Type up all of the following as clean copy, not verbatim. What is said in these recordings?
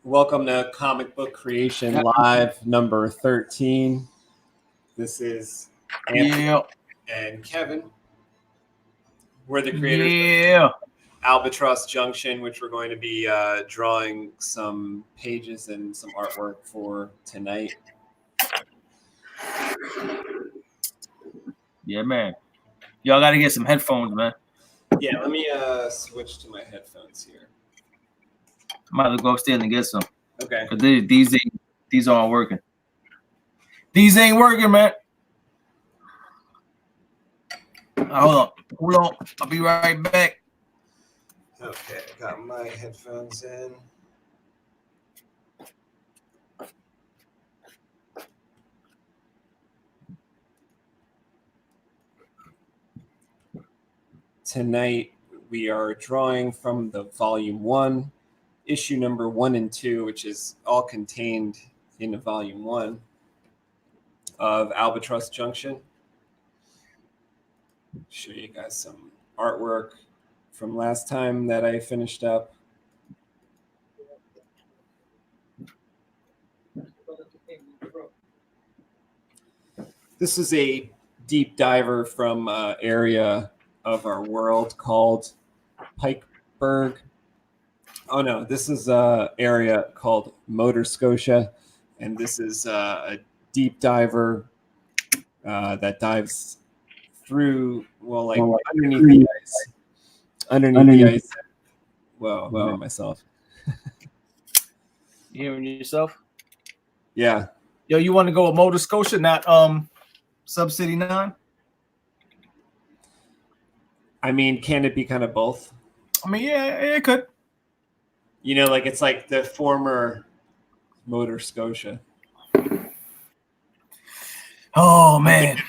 Welcome to Comic Book Creation Live number 13. This is Anthony and Kevin. We're the creators of ALBATROSS Junction, which we're going to be drawing some pages and some artwork for tonight. Yeah, man. Y'all got to get some headphones, man. Yeah, let me switch to my headphones here. I might go upstairs and get some. Okay. Because these aren't working. These ain't working, man. Hold on. I'll be right back. Okay, I got my headphones in. Tonight we are drawing from the volume 1, issue number 1 and 2, which is all contained in the volume 1 of ALBATROSS Junction. Show you guys some artwork from last time that I finished up. This is a deep diver from area of our world called Pikeberg. Oh no, this is an area called Motor Scotia, and this is a deep diver that dives through, underneath the ice. Underneath the ice. Whoa, I'm hearing myself. You hearing yourself? Yeah. Yo, you want to go with Motor Scotia, not Sub-City 9? I mean, can it be kind of both? I mean, yeah, it could. You know, like it's like the former Motor Scotia. Oh man,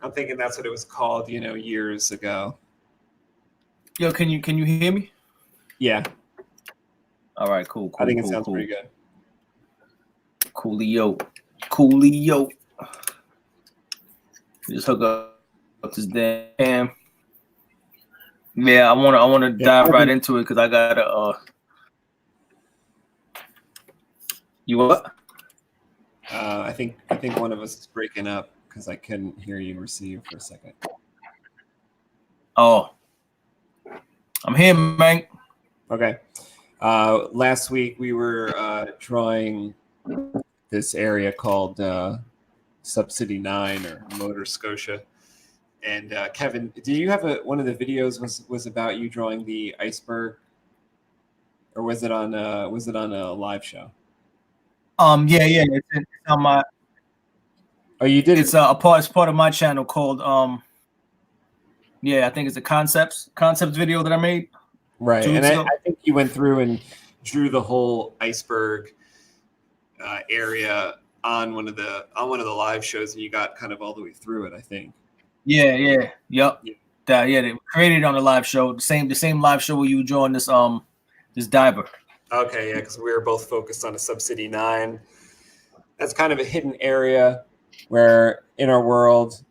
I'm thinking that's what it was called, you know, years ago. Yo, can you hear me? Yeah. All right, cool. I think it sounds pretty good. Coolio. Just hook up this damn. Yeah, I wanna dive right into it because I gotta. You what? I think one of us is breaking up because I couldn't hear you receive for a second. Oh, I'm here, man. Okay. Last week we were drawing this area called Sub-City 9 or Motor Scotia. And Kevin, do you have one of the videos was about you drawing the iceberg, or was it on a live show? Yeah, it's on my. Oh, you did. It's part of my channel called Yeah, I think it's a concepts video that I made. Right, and I think you went through and drew the whole iceberg area on one of the live shows, and you got kind of all the way through it, I think. Yep. They created it on the live show, the same live show where you were drawing this diver. Okay, yeah, because we were both focused on a Sub-City 9. That's kind of a hidden area where in our world,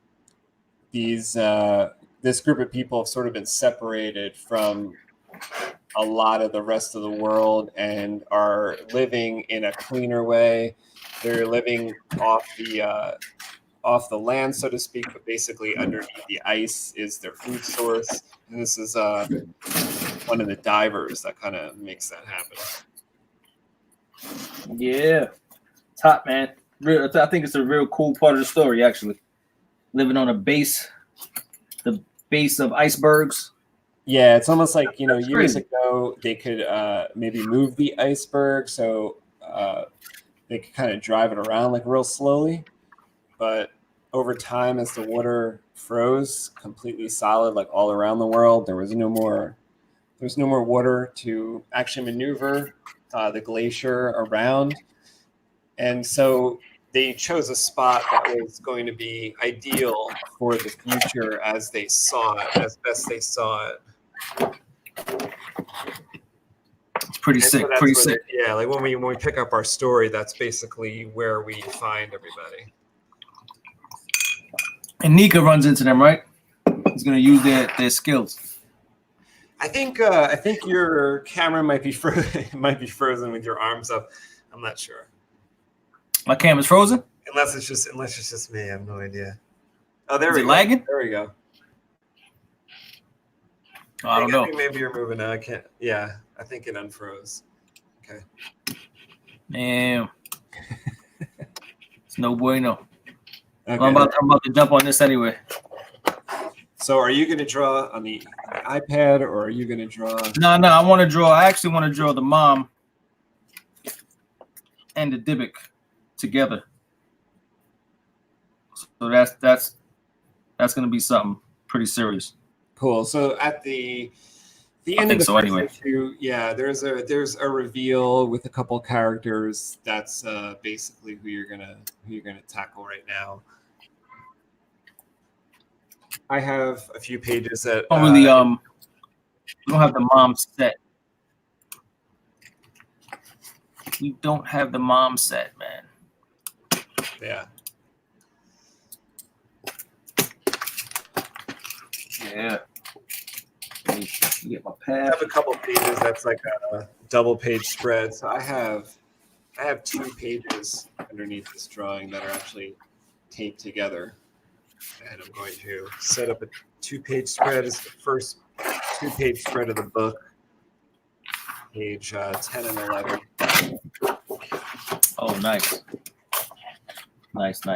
this group of people have sort of been separated from a lot of the rest of the world and are living in a cleaner way. They're living off the land, so to speak, but basically underneath the ice is their food source. And this is one of the divers that kind of makes that happen. Yeah, top man. I think it's a real cool part of the story, actually. Living on the base of icebergs. Yeah, it's almost like, you know, That's years crazy. ago they could maybe move the iceberg so they could kind of drive it around like real slowly, but over time, as the water froze completely solid, like all around the world, there was no more water to actually maneuver the glacier around. And so they chose a spot that was going to be ideal for the future as they saw it, as best they saw it. It's pretty And sick. so that's Pretty where sick. yeah, like when we pick up our story, that's basically where we find everybody. And Nika runs into them, right? He's gonna use their skills. I think your camera might be frozen with your arms up. I'm not sure. My camera's frozen. Unless it's just me. I have no idea. Oh, there Is we it go. lagging? There we go. Oh, I don't know. I think maybe you're moving now. I can't. Yeah, I think it unfroze. Okay. Damn. It's no bueno. Okay. I'm about to jump on this anyway. So, are you going to draw on the iPad, or are you going to draw? No. I want to draw. I actually want to draw the mom and the Dybbuk together. So that's going to be something pretty serious. Cool. So at the end of the first issue, yeah, there's a reveal with a couple characters. That's basically who you're gonna tackle right now. I have a few pages that we don't have the mom set. We don't have the mom set, man. Yeah. Yeah. Let me get my pad. I have a couple pages that's like a double page spread. So I have 2 pages underneath this drawing that are actually taped together. And I'm going to set up a 2-page spread as the first 2-page spread of the book. Page 10 and 11. Oh, nice. Nice. 10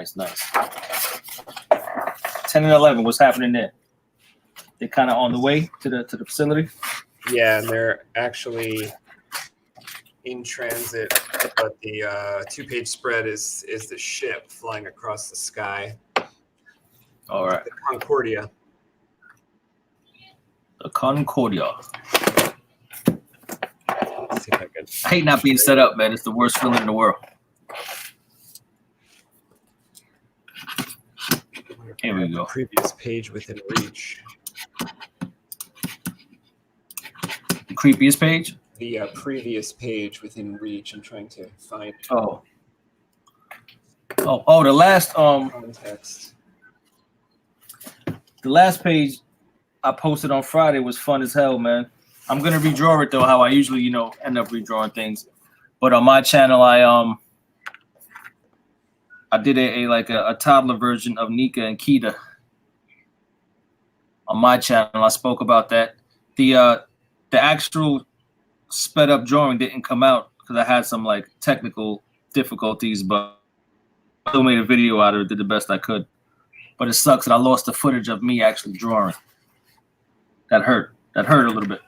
and 11, what's happening there? They're kind of on the way to the facility? Yeah, and they're actually in transit, but the 2-page spread is the ship flying across the sky. All right. The Concordia. The Concordia. Let's see if I can. I hate not being set up, man. It's the worst feeling in the world. Here we go. Previous page within reach. The creepiest page? The previous page within reach. I'm trying to find. Oh, the last context. The last page I posted on Friday was fun as hell, man. I'm gonna redraw it though, how I usually, end up redrawing things. But on my channel, I did a toddler version of Nika and Kita. On my channel, I spoke about that. The actual sped up drawing didn't come out because I had some technical difficulties, but I still made a video out of it, did the best I could. But it sucks that I lost the footage of me actually drawing. That hurt. That hurt a little bit.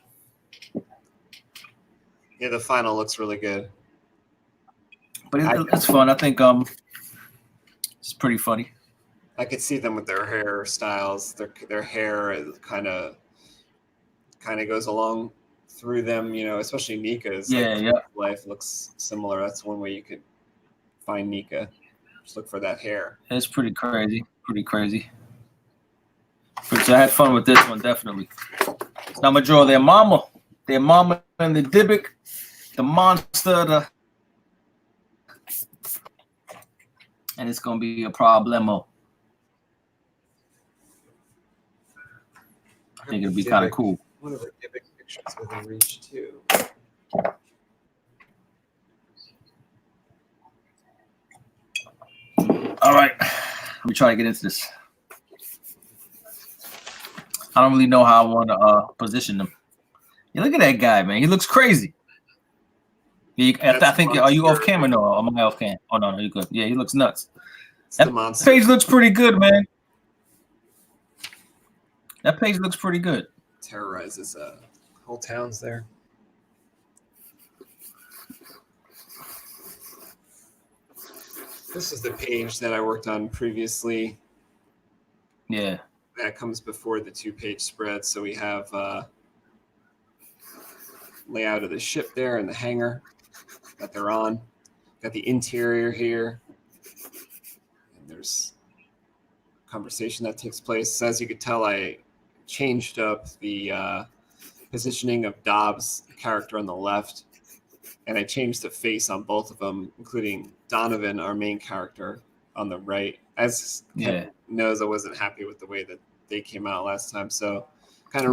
Yeah, the final looks really good. But it's fun. I think it's pretty funny. I could see them with their hairstyles. Their hair kind of goes along through them, especially Nika's. Life looks similar. That's one way you could find Nika. Just look for that hair. It's pretty crazy. So I had fun with this one, definitely. Now I'm gonna draw their mama and the Dybbuk, the monster, and it's gonna be a problemo. I think it'll be kind of cool. One of the Dybbuk pictures within reach too. All right, let me try to get into this. I don't really know how I want to position them. Yeah, look at that guy, man. He looks crazy. I think, are you off camera? No, am I off camera? Oh, no, you're good. Yeah, he looks nuts. That page looks pretty good, man. That page looks pretty good. Terrorizes whole towns there. This is the page that I worked on previously. Yeah. That comes before the 2-page spread. So we have layout of the ship there and the hangar that they're on. Got the interior here. there's conversation that takes place. As you could tell, I changed up the positioning of Dobbs, the character on the left, and I changed the face on both of them, including Donovan, our main character, on the right. As Kevin knows, I wasn't happy with the way that they came out last time, so kind of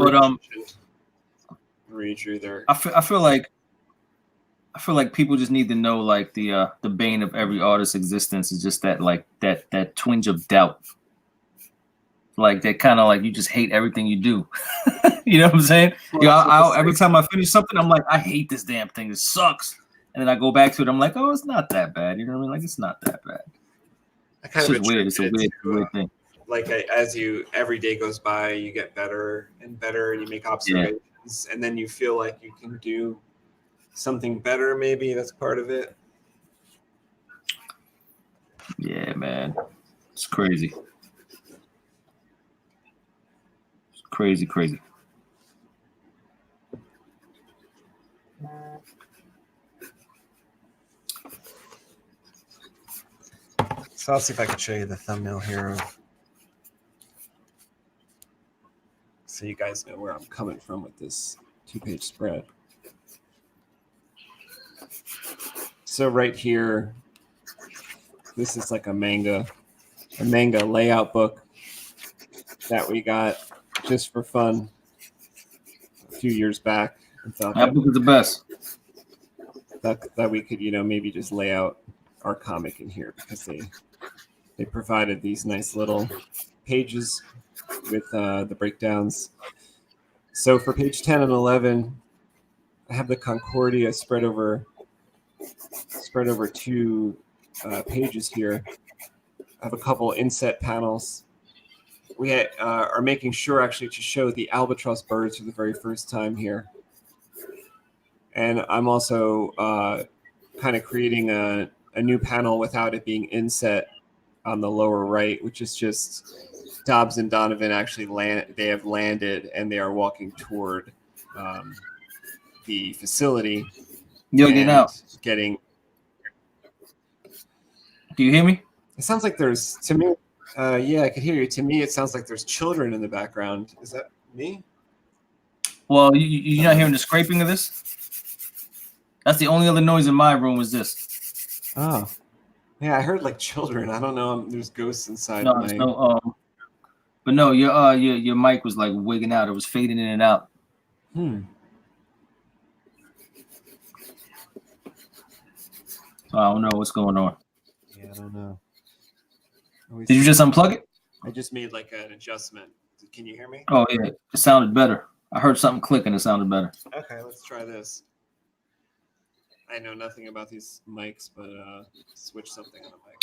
redrew their. I feel like people just need to know, like, the bane of every artist's existence is just that twinge of doubt. Like that kind of like you just hate everything you do. You know what I'm saying? Well, every time I finish something, I'm like, I hate this damn thing. It sucks. And then I go back to it. I'm like, oh, it's not that bad. You know what I mean? Like, it's not that bad. It's just weird. It's a weird thing. Like as every day goes by, you get better and better, and you make observations, and then you feel like you can do something better. Maybe that's part of it. Yeah, man, it's crazy. Crazy. So I'll see if I can show you the thumbnail here, so you guys know where I'm coming from with this 2-page spread. So right here, this is like a manga layout book that we got just for fun a few years back. And thought that book is the best. That we could, maybe just lay out our comic in here, because they provided these nice little pages with the breakdowns. So for page 10 and 11, I have the Concordia spread over 2 pages here. I have a couple inset panels. We are making sure actually to show the albatross birds for the very first time here. And I'm also kind of creating a new panel without it being inset on the lower right, which is just Dobbs and Donovan actually they have landed and they are walking toward the facility. Getting out. Getting. Do you hear me? It sounds like there's, to me, yeah, I could hear you. To me, it sounds like there's children in the background. Is that me? Well, you're not hearing the scraping of this? That's the only other noise in my room is this. Oh. Yeah, I heard like children. I don't know. There's ghosts inside. But no, your mic was like wigging out. It was fading in and out. So I don't know what's going on. Yeah, I don't know. Did you just unplug it? I just made like an adjustment. Can you hear me? Oh, yeah. It sounded better. I heard something click and it sounded better. Okay, let's try this. I know nothing about these mics, but switch something on the mic.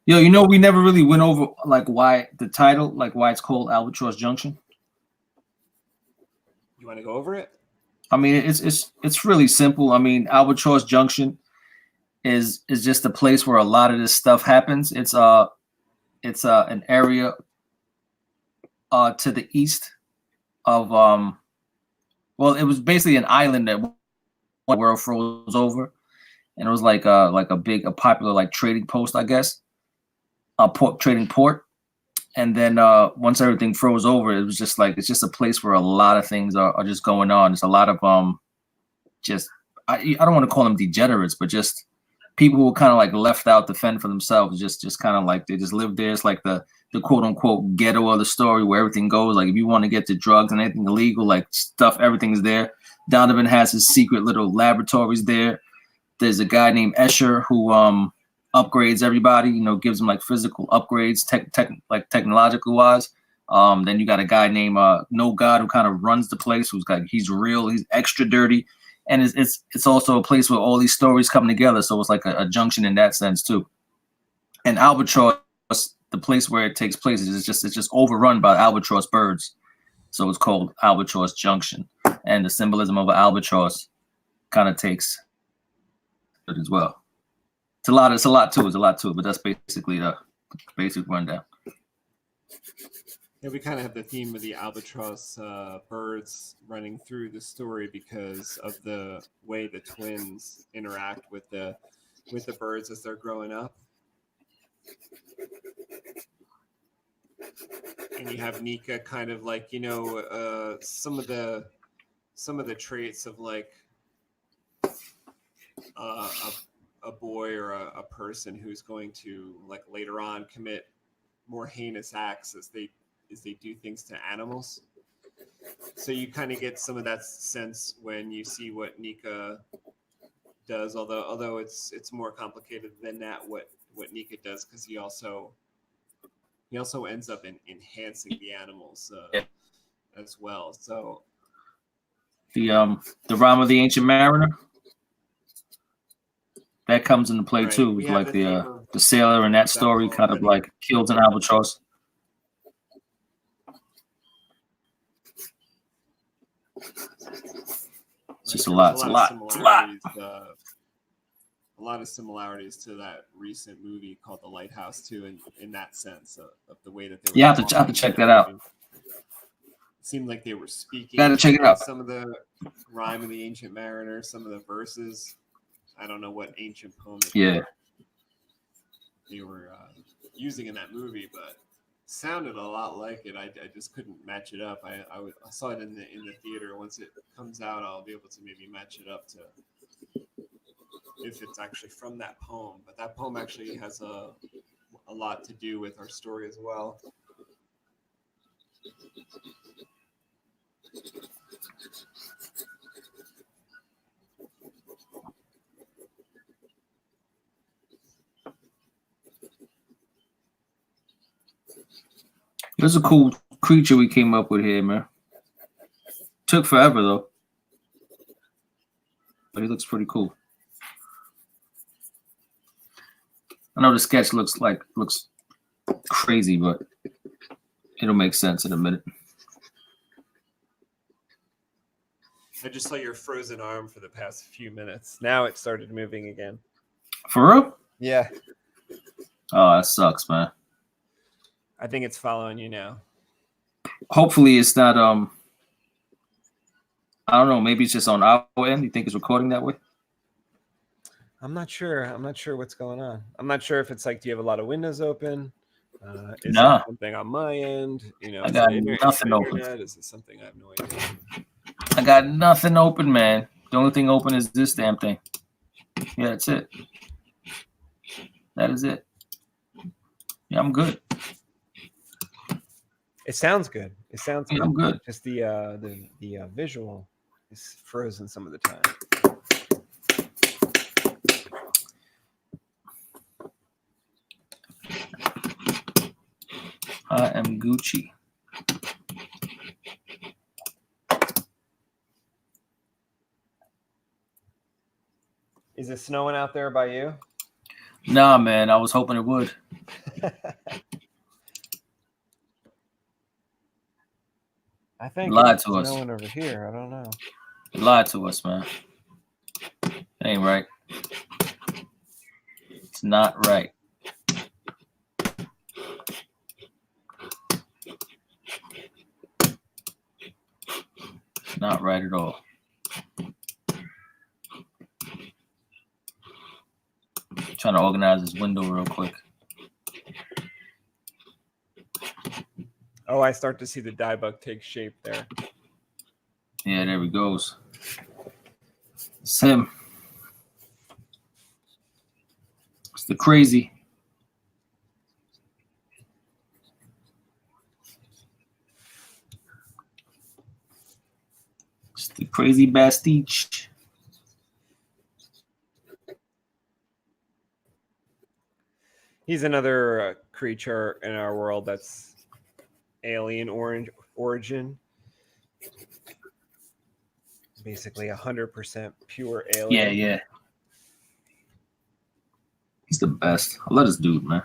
No idea. Yo, we never really went over like why the title, like why it's called Albatross Junction. You want to go over it? I mean, it's really simple. I mean, Albatross Junction is just a place where a lot of this stuff happens. It's an area to the east of well, it was basically an island that the world froze over, and it was like a popular like trading post, I guess, trading port. And then once everything froze over, it was just like it's just a place where a lot of things are just going on. There's a lot of just I don't want to call them degenerates, but just people who were kind of like left out to fend for themselves, just kind of like they just live there. It's like the quote unquote ghetto of the story where everything goes. Like if you want to get to drugs and anything illegal, like stuff, everything's there. Donovan has his secret little laboratories there. There's a guy named Escher who upgrades everybody, gives them like physical upgrades, like technological wise. Then you got a guy named No God who kind of runs the place, he's real, he's extra dirty. And it's also a place where all these stories come together. So it's like a junction in that sense too. And Albatross, the place where it takes place, it's just overrun by albatross birds. So it's called Albatross Junction. And the symbolism of an albatross kind of takes it as well. It's a lot to it, but that's basically the basic rundown. Yeah, we kind of have the theme of the albatross birds running through the story because of the way the twins interact with the birds as they're growing up. And you have Nika kind of like, some of the traits of like a boy or a person who's going to like later on commit more heinous acts as they do things to animals. So you kind of get some of that sense when you see what Nika does, although it's more complicated than that what Nika does, because he also ends up enhancing the animals as well. So the rhyme of the ancient mariner, that comes into play too. With like the sailor in that story kind of like kills an albatross. It's just a lot of similarities to that recent movie called The Lighthouse too, in that sense of the way that they were. Yeah, I have to check that out. It seemed like they were speaking. Gotta check it out. Some of the rhyme of the ancient mariner, some of the verses. I don't know what ancient poem they were using in that movie, but sounded a lot like it. I just couldn't match it up. I saw it in the theater. Once it comes out, I'll be able to maybe match it up to if it's actually from that poem. But that poem actually has a lot to do with our story as well. It was a cool creature we came up with here, man. Took forever though, but he looks pretty cool. I know the sketch looks crazy, but it'll make sense in a minute. I just saw your frozen arm for the past few minutes. Now it started moving again. For real? Yeah. Oh, that sucks, man. I think it's following you now. Hopefully it's not I don't know, maybe it's just on our end. You think it's recording that way? I'm not sure. I'm not sure what's going on. I'm not sure if it's like, do you have a lot of windows open? Is there something on my end? I got nothing open. Is it something I have no idea? I got nothing open, man. The only thing open is this damn thing. Yeah, that's it. That is it. Yeah, I'm good. It sounds good. Yeah, I'm good. Just the visual is frozen some of the time. I am Gucci. Is it snowing out there by you? Nah, man. I was hoping it would. I think lied it's to us. snowing over here. I don't know. You lied to us, man. It ain't right. It's not right. Not right at all. Trying to organize this window real quick. Oh, I start to see the dye bug take shape there. Yeah, there he goes. It's him. It's the crazy. It's the crazy Bastich. He's another creature in our world that's alien origin. Basically 100% pure alien. Yeah, yeah. He's the best. I love this dude, man.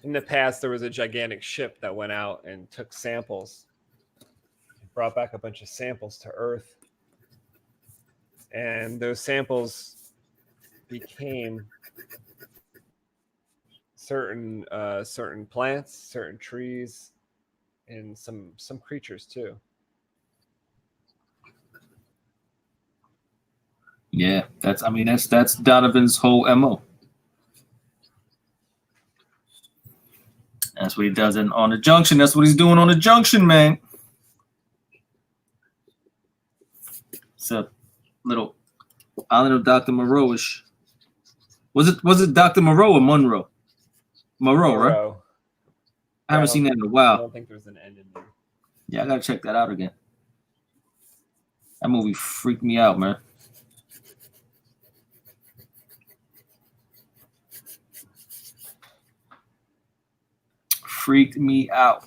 In the past, there was a gigantic ship that went out and took samples. It brought back a bunch of samples to Earth. And those samples became certain plants, certain trees, and some creatures too. Yeah, that's Donovan's whole MO. That's what he does on the Junction. That's what he's doing on the Junction, man. It's a little Island of Dr. Moreau-ish. Was it Dr. Moreau or Monroe? Moreau, right? I haven't seen that in a while. I don't think there's an end in there. Yeah, I gotta check that out again. That movie freaked me out, man. Freaked me out.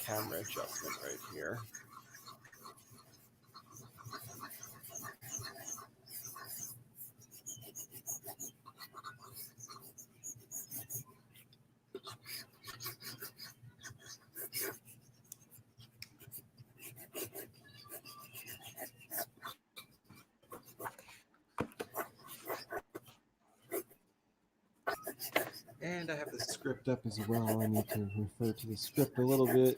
Camera adjustment right here. And I have the script up as well. I need to refer to the script a little bit.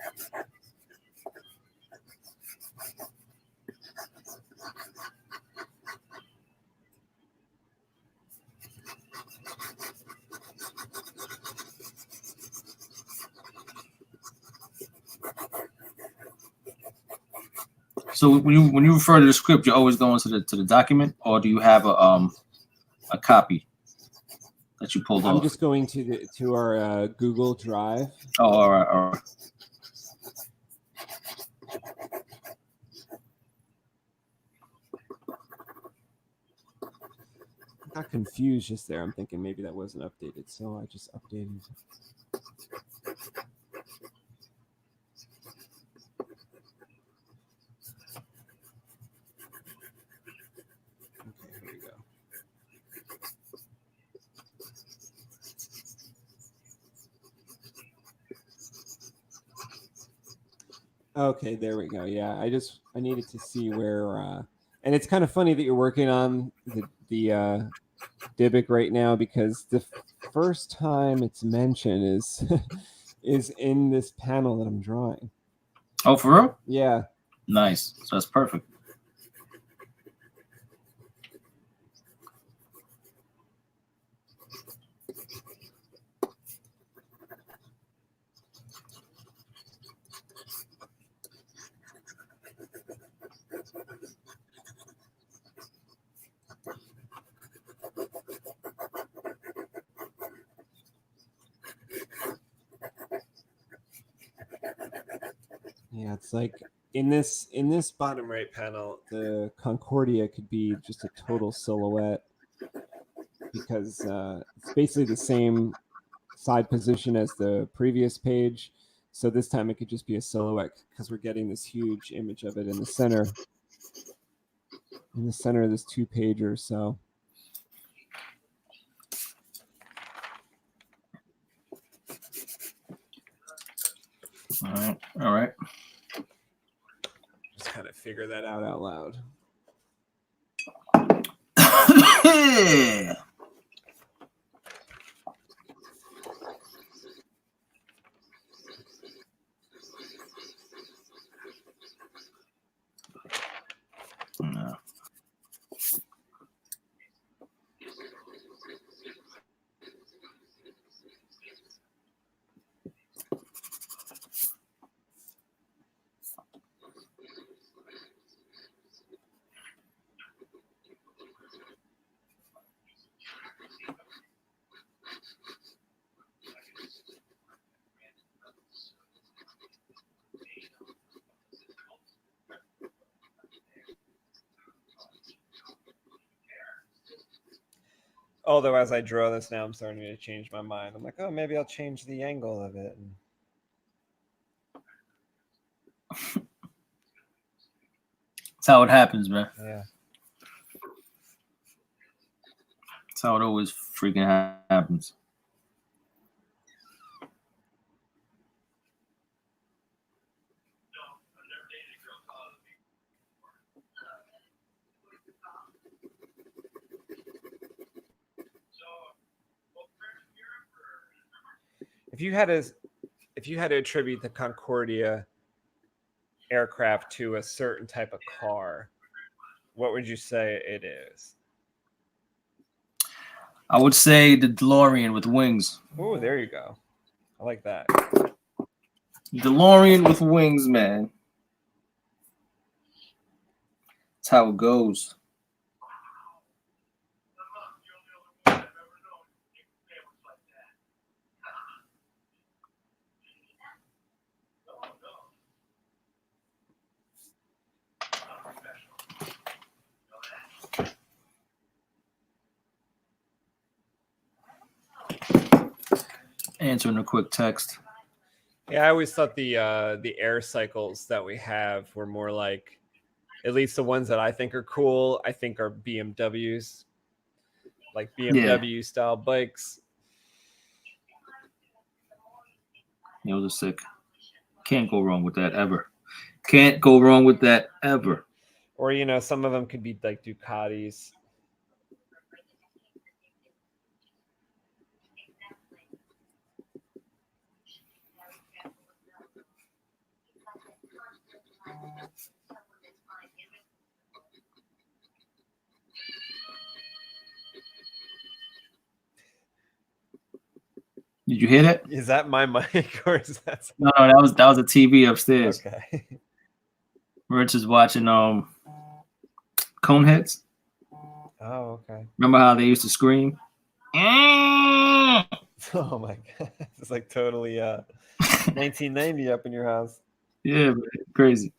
So when you refer to the script, you're always going to the document, or do you have a copy that you pulled off? I'm just going to our Google Drive. Oh, all right, all right. I got confused just there. I'm thinking maybe that wasn't updated, so I just updated. Okay, here we go. Okay, there we go. Yeah, I needed to see where, and it's kind of funny that you're working on the Dybbuk right now, because the first time it's mentioned is is in this panel that I'm drawing. Oh, for real? Yeah. Nice. So that's perfect. Yeah, it's like in this bottom right panel, the Concordia could be just a total silhouette, because it's basically the same side position as the previous page. So this time it could just be a silhouette, because we're getting this huge image of it in the center. In the center of this 2-pager, so. All right. All right. Just kind of figure that out loud. Yeah. No. Although as I draw this now, I'm starting to change my mind. I'm like, oh, maybe I'll change the angle of it. That's how it happens, man. Yeah. That's how it always freaking happens. if you had to attribute the Concordia aircraft to a certain type of car, what would you say it is? I would say the DeLorean with wings. Oh, there you go. I like that. DeLorean with wings, man. That's how it goes. Answering a quick text. Yeah, I always thought the air cycles that we have were more like, at least the ones that I think are cool, I think are BMWs, like BMW style bikes. Yeah, those are sick. Can't go wrong with that ever. Can't go wrong with that ever. Or, you know, some of them could be like Ducatis. Did you hear that? Is that my mic or is that? No, that was a TV upstairs. Okay. Rich is watching Coneheads. Oh, okay. Remember how they used to scream? Oh my god, it's like totally 1990 up in your house. Yeah, man, crazy.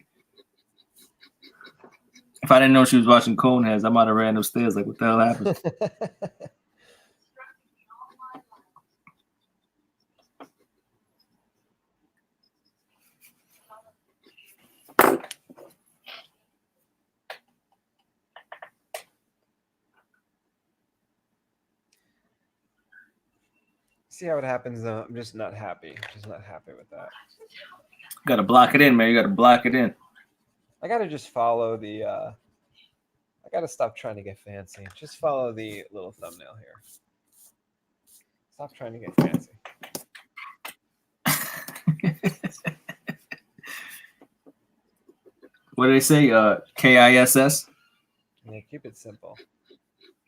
If I didn't know she was watching Coneheads, I might have ran upstairs like, what the hell happened? See how it happens. I'm just not happy. Just not happy with that. You gotta block it in, man. You gotta block it in. I gotta just follow the. I gotta stop trying to get fancy. Just follow the little thumbnail here. Stop trying to get fancy. What do they say? KISS? Yeah, keep it simple.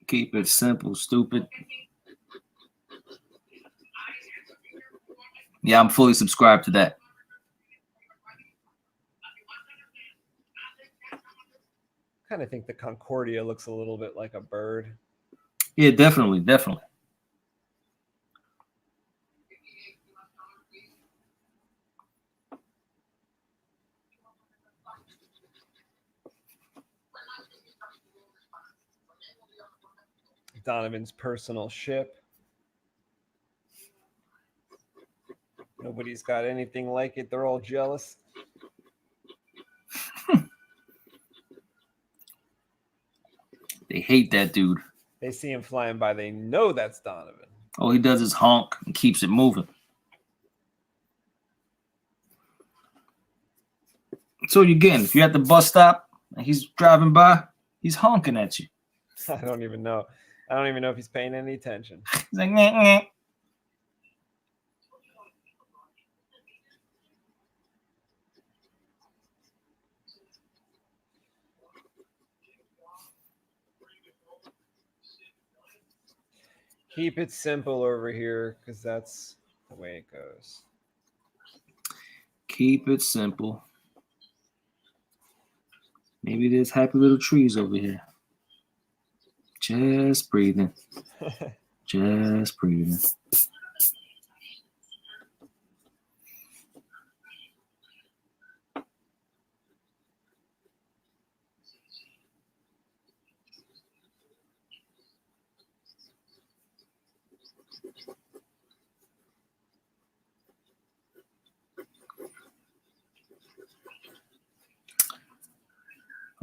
Keep it simple, stupid. Yeah, I'm fully subscribed to that. I kind of think the Concordia looks a little bit like a bird. Yeah, definitely, definitely. Donovan's personal ship. Nobody's got anything like it. They're all jealous. They hate that dude. They see him flying by. They know that's Donovan. All he does is honk and keeps it moving. So you're getting, if you're at the bus stop and he's driving by, he's honking at you. I don't even know. I don't even know if he's paying any attention. He's like, nah, nah. Keep it simple over here because that's the way it goes. Keep it simple. Maybe there's happy little trees over here. Just breathing. Just breathing.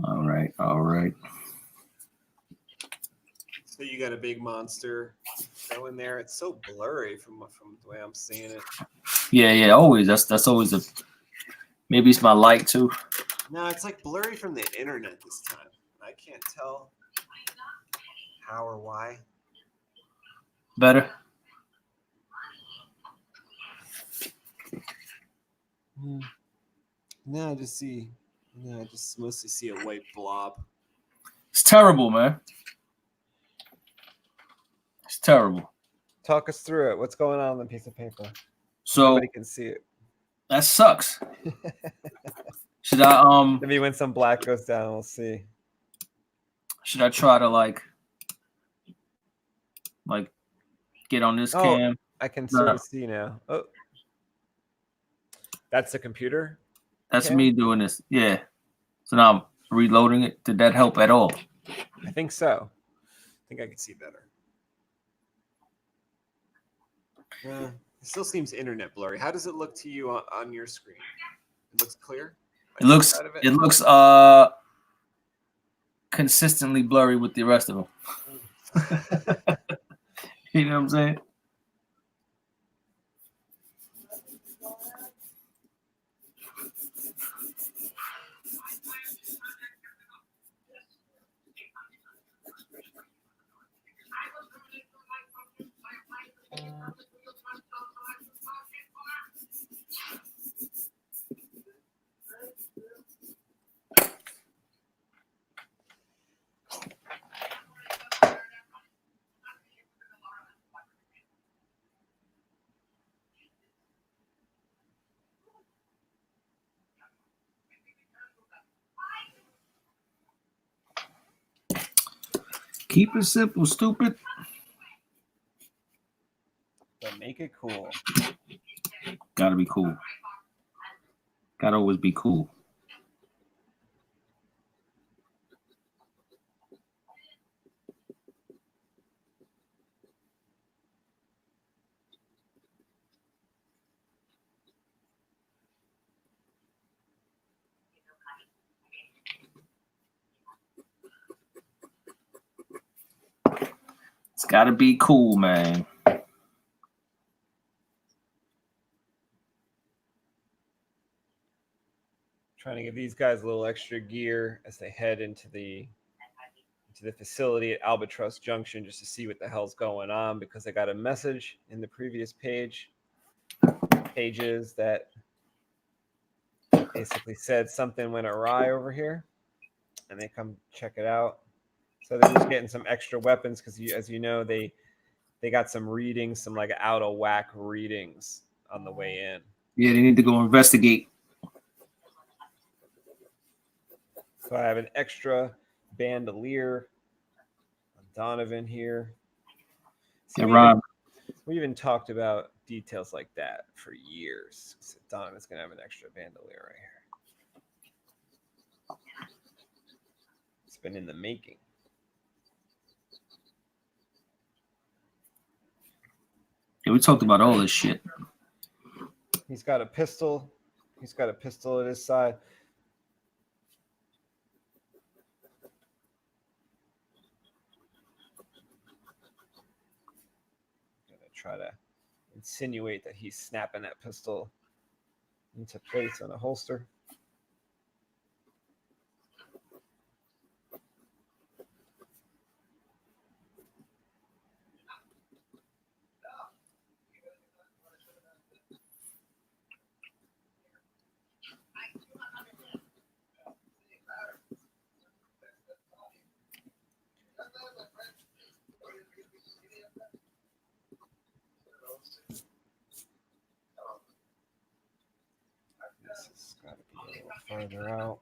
All right, all right. So you got a big monster going there. It's so blurry from the way I'm seeing it. Yeah, always. That's always a. Maybe it's my light too. No, it's like blurry from the internet this time. I can't tell how or why. Better. No, I just mostly see a white blob. It's terrible, man. It's terrible. Talk us through it. What's going on the piece of paper? So Nobody can see it. that sucks. Should I Maybe when some black goes down, we'll see. Should I try to like get on this cam? I can sort of see now. Oh, that's the computer. That's me doing this. Yeah. So now I'm reloading it. Did that help at all? I think so. I think I can see better. It still seems internet blurry. How does it look to you on your screen? It looks clear? It looks consistently blurry with the rest of them. You know what I'm saying? Keep it simple, stupid. But make it cool. Gotta be cool. Gotta always be cool. It's gotta be cool, man. Trying to give these guys a little extra gear as they head into the facility at Albatross Junction just to see what the hell's going on, because I got a message in the previous pages that basically said something went awry over here, and they come check it out. So they're just getting some extra weapons because, as you know, they got some readings, some like out of whack readings on the way in. Yeah, they need to go investigate. So I have an extra bandolier, Donovan here. See, we even talked about details like that for years. So Donovan's gonna have an extra bandolier right here. It's been in the making. Yeah, we talked about all this shit. He's got a pistol. He's got a pistol at his side. I'm gonna try to insinuate that he's snapping that pistol into place on a holster. This has got to be a little farther out.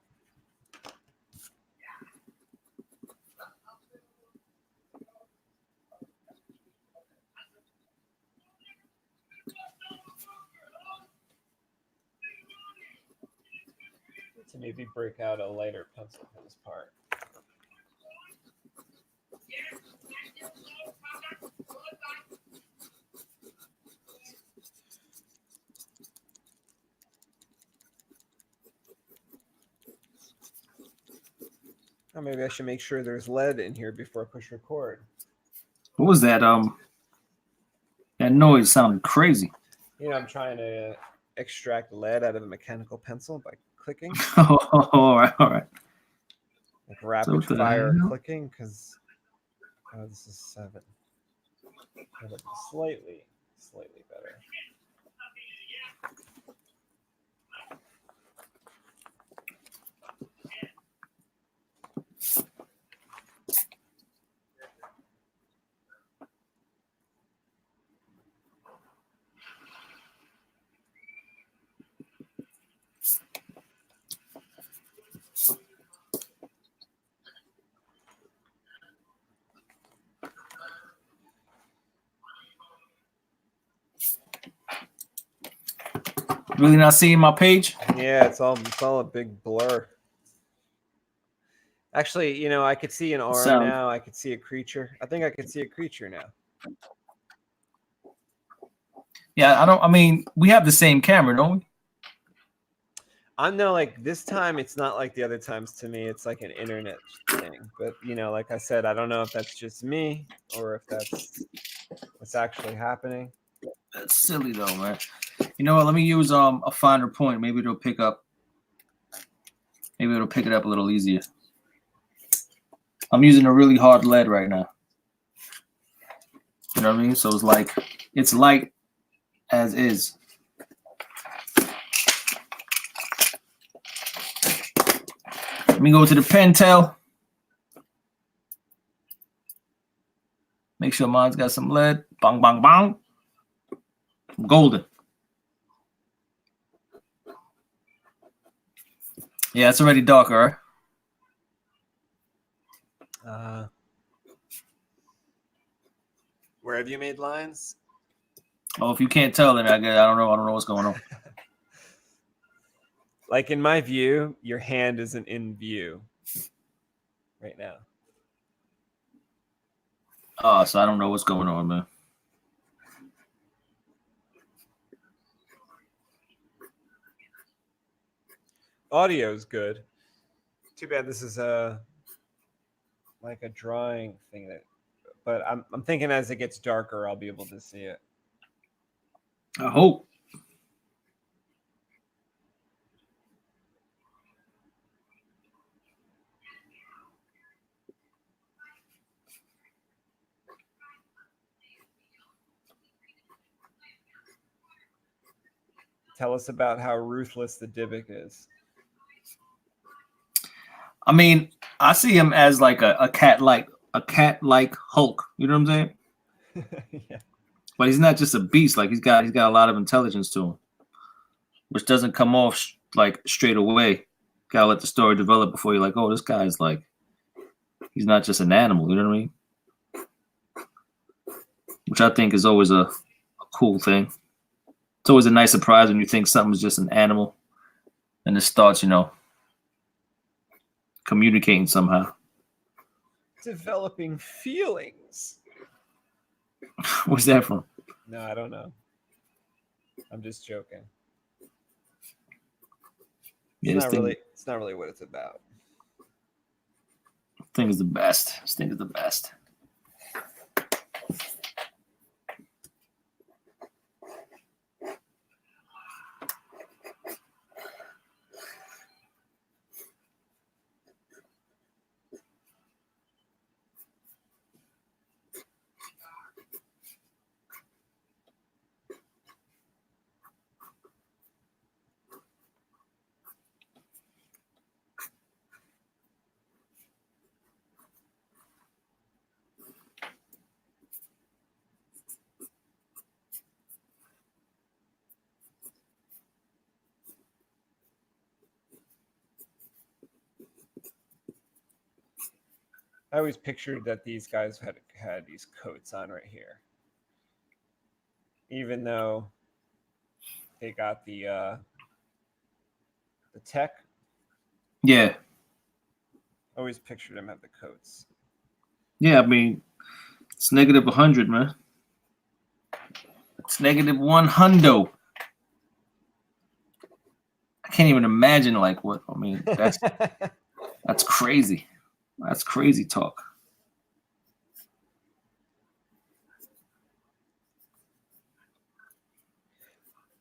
To maybe break out a lighter pencil for this part. Oh, maybe I should make sure there's lead in here before I push record. What was that? That noise sounded crazy. You know, I'm trying to extract lead out of a mechanical pencil by clicking. All right. Like rapid fire clicking, because this is 7. It'll be slightly better. Really not seeing my page? Yeah, it's all a big blur. Actually, you know, I could see an arm now. I could see a creature. I think I could see a creature now. Yeah, I mean, we have the same camera, don't we? I know, like, this time it's not like the other times to me. It's like an internet thing. But, you know, like I said, I don't know if that's just me or if that's what's actually happening. That's silly though, man. You know what? Let me use a finer point. Maybe it'll pick up. Maybe it'll pick it up a little easier. I'm using a really hard lead right now. You know what I mean? So it's like it's light as is. Let me go to the Pentel. Make sure mine's got some lead. Bang, bang, bang. Golden. Yeah, it's already darker. Where have you made lines? Oh, if you can't tell, then I don't know what's going on. Like, in my view, your hand isn't in view right now. Oh, so I don't know what's going on, man. Audio's good. Too bad this is like a drawing thing but I'm thinking as it gets darker I'll be able to see it. I hope. Tell us about how ruthless the Dybbuk is. I mean, I see him as like a cat-like Hulk. You know what I'm saying? Yeah. But he's not just a beast. Like he's got a lot of intelligence to him, which doesn't come off like straight away. Gotta let the story develop before you're like, oh, this guy's like, he's not just an animal. You know what I mean? Which I think is always a cool thing. It's always a nice surprise when you think something's just an animal, and it starts, you know, communicating somehow. Developing feelings. Where's that from? No, I don't know. I'm just joking. Yeah, It's not really what it's about. This thing is the best. This thing is the best. I always pictured that these guys had these coats on right here, even though they got the tech. Yeah. I always pictured them have the coats. Yeah, I mean, it's negative 100, man. It's negative 100. I can't even imagine like what. I mean, that's crazy. That's crazy talk.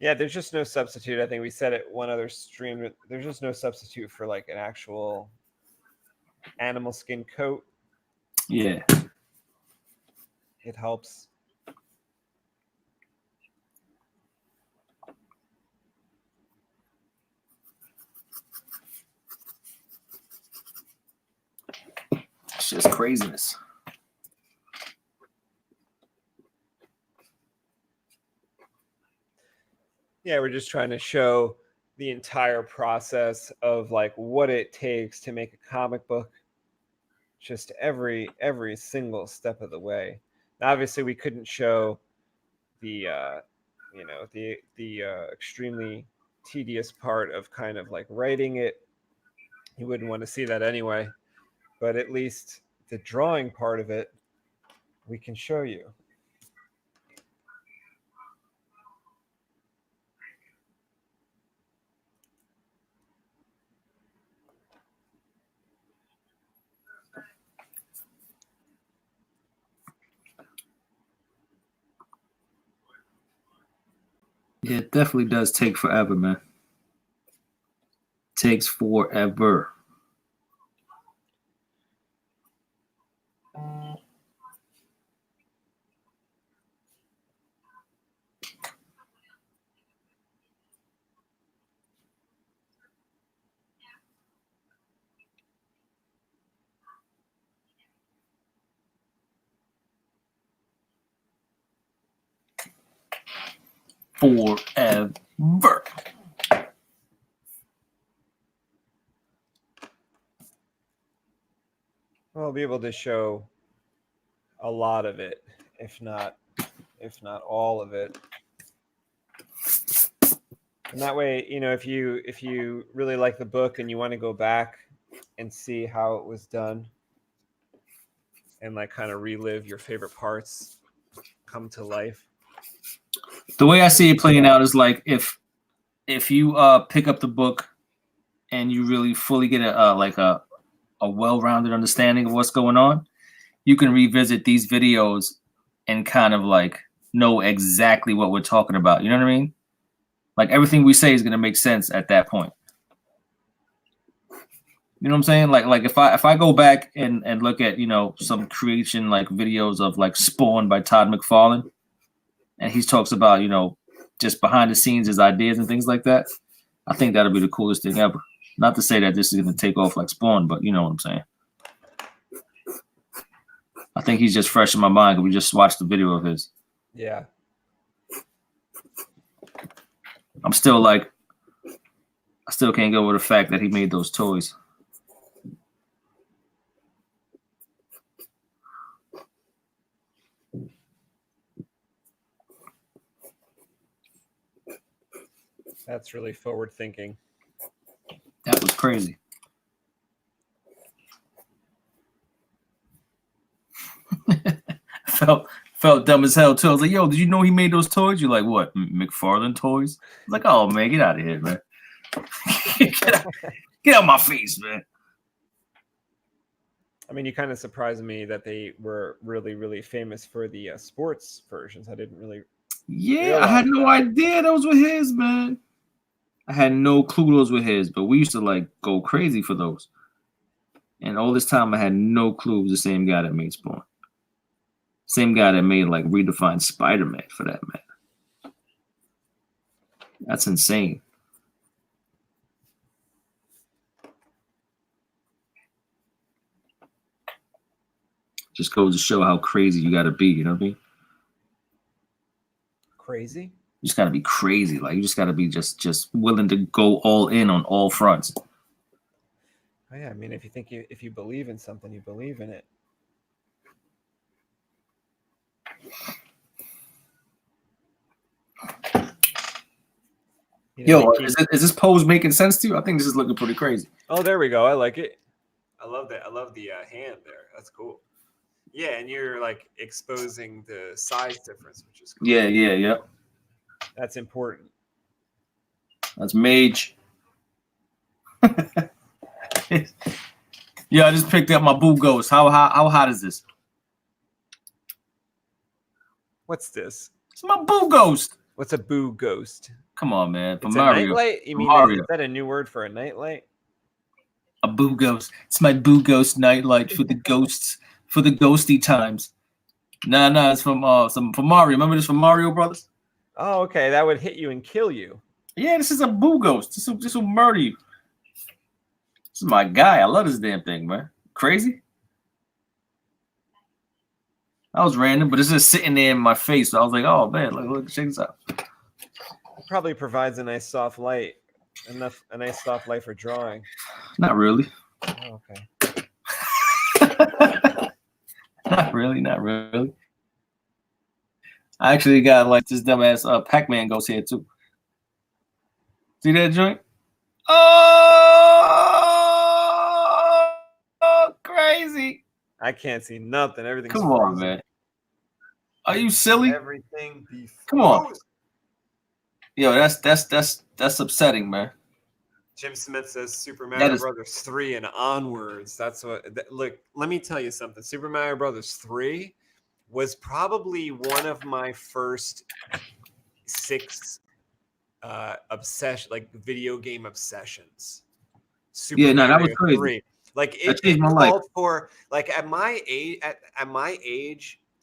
Yeah, there's just no substitute. I think we said it one other stream. There's just no substitute for like an actual animal skin coat. Yeah. It helps. It's just craziness. Yeah, we're just trying to show the entire process of like what it takes to make a comic book. Just every single step of the way. Now, obviously, we couldn't show the extremely tedious part of kind of like writing it. You wouldn't want to see that anyway, but at least the drawing part of it, we can show you. Yeah, it definitely does take forever, man. Takes forever. Forever. I'll be able to show a lot of it, if not all of it. And that way, you know, if you really like the book and you want to go back and see how it was done and like kind of relive your favorite parts come to life. The way I see it playing out is like if you pick up the book and you really fully get a well-rounded understanding of what's going on, you can revisit these videos and kind of like know exactly what we're talking about. You know what I mean? Like everything we say is going to make sense at that point. You know what I'm saying? Like if I go back and look at, you know, some creation like videos of like Spawn by Todd McFarlane, and he talks about, you know, just behind the scenes, his ideas and things like that, I think that'll be the coolest thing ever. Not to say that this is going to take off like Spawn, but you know what I'm saying. I think he's just fresh in my mind because we just watched the video of his. Yeah. I still can't go with the fact that he made those toys. That's really forward thinking. That was crazy. Felt dumb as hell too. I was like, yo, did you know he made those toys? You're like, what, McFarlane toys? I was like, oh man, get out of here, man. get out my face, man. I mean, you kind of surprised me that they were really, really famous for the sports versions. I didn't really. Yeah, I had no idea those were his, man. I had no clue those were his, but we used to like go crazy for those. And all this time, I had no clue it was the same guy that made Spawn. Same guy that made like redefined Spider-Man, for that matter. That's insane. Just goes to show how crazy you got to be. You know what I mean? Crazy? You just got to be crazy. Like you just got to be just willing to go all in on all fronts. Oh, yeah, I mean, if you believe in something, you believe in it. You know, yo, is this pose making sense to you? I think this is looking pretty crazy. Oh, there we go. I like it. I love that. I love the hand there. That's cool. Yeah, and you're like exposing the size difference, which is cool. Yeah. That's important. That's mage. Yeah, I just picked up my Boo Ghost. How hot is this? What's this? It's my Boo Ghost. What's a Boo Ghost? Come on, man. It's Mario. A nightlight? You mean Mario. Is that a new word for a nightlight? A Boo Ghost. It's my Boo Ghost nightlight for the ghosts, for the ghosty times. Nah, it's from Mario. Remember this from Mario Brothers? Oh, okay. That would hit you and kill you. Yeah, this is a Boo Ghost. This will murder you. This is my guy. I love this damn thing, man. Crazy. That was random, but it's just sitting there in my face. So I was like, oh man, look, check this out. It probably provides a nice soft light. A nice soft light for drawing. Not really. Oh, okay. Not really. I actually got like this dumbass Pac-Man ghost here too. See that joint? Oh, crazy. I can't see nothing. Everything's Come on, frozen. man. Are you silly? Everything be Come on. frozen. Yo, that's upsetting, man. Jim Smith says Super Mario is- Brothers 3 and onwards. That's what. Look, let me tell you something. Super Mario Brothers 3 was probably one of my first 6 obsession, like video game obsessions. Super Yeah, no, that Mario was crazy. 3. Like That it changed my life. called for, like at my age,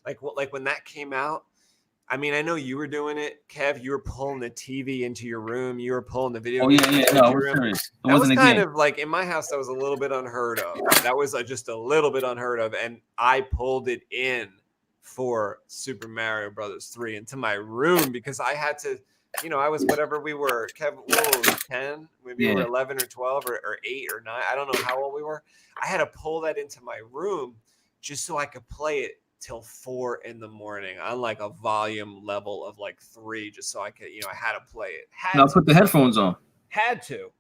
like when that came out. I mean, I know you were doing it, Kev. You were pulling the TV into your room. You were pulling the video. Oh game yeah, into no, I your was room. serious. It That was wasn't a kind game. of like in my house. That was a little bit unheard of. That was just a little bit unheard of, and I pulled it in for Super Mario Brothers 3 into my room because I had to. You know, I was whatever we were. Kev, what were we, 10? Maybe we were 11 or 12 or 8 or 9. I don't know how old we were. I had to pull that into my room just so I could play it till 4 in the morning on like a volume level of like 3, just so I could, I had to play it. Now put the headphones on. Had to.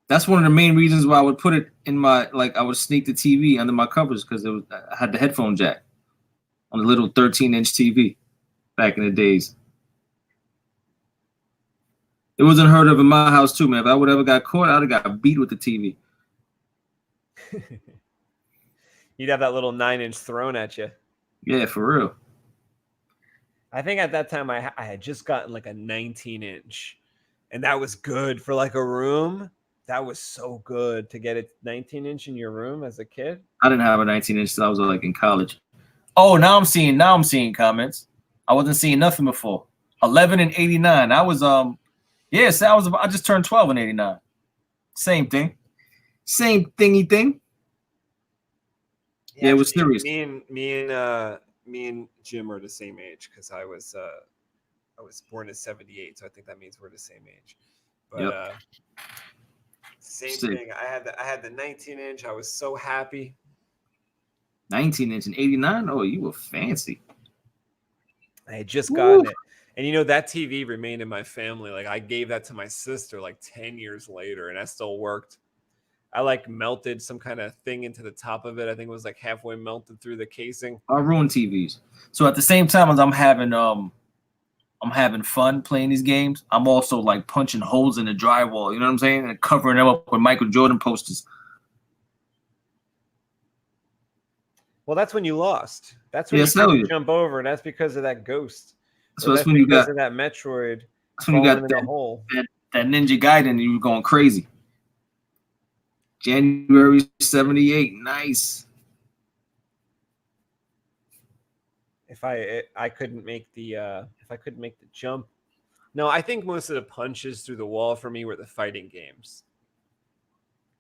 That's one of the main reasons why I would put it in my, like, I would sneak the TV under my covers because I had the headphone jack on the little 13-inch TV back in the days. It was unheard of in my house too, man. If I would ever got caught, I'd have got beat with the TV. You'd have that little 9-inch thrown at you. Yeah, for real. I think at that time I had just gotten like a 19-inch, and that was good for like a room. That was so good to get a 19-inch in your room as a kid. I didn't have a 19-inch till I was like in college. Oh, now I'm seeing comments. I wasn't seeing nothing before. 11 and 89. I was yes, I just turned 12 in 89. Same thing. Same thingy thing. Yeah, it was serious. Me and Jim are the same age because I was born in 78, so I think that means we're the same age. But Yep. same thing. I had the 19-inch. I was so happy. 19-inch and 89. Oh, you were fancy. I had just gotten it. And that TV remained in my family. Like I gave that to my sister like 10 years later, and that still worked. I like melted some kind of thing into the top of it. I think it was like halfway melted through the casing. I ruin TVs. So at the same time as I'm having fun playing these games, I'm also like punching holes in the drywall. You know what I'm saying? And covering them up with Michael Jordan posters. Well, that's when you lost. That's when you couldn't jump over, and that's because of that ghost. So that's when you got of that Metroid. That's when you got that Ninja Gaiden, and you were going crazy. January 78, nice. If I couldn't make the jump. No, I think most of the punches through the wall for me were the fighting games.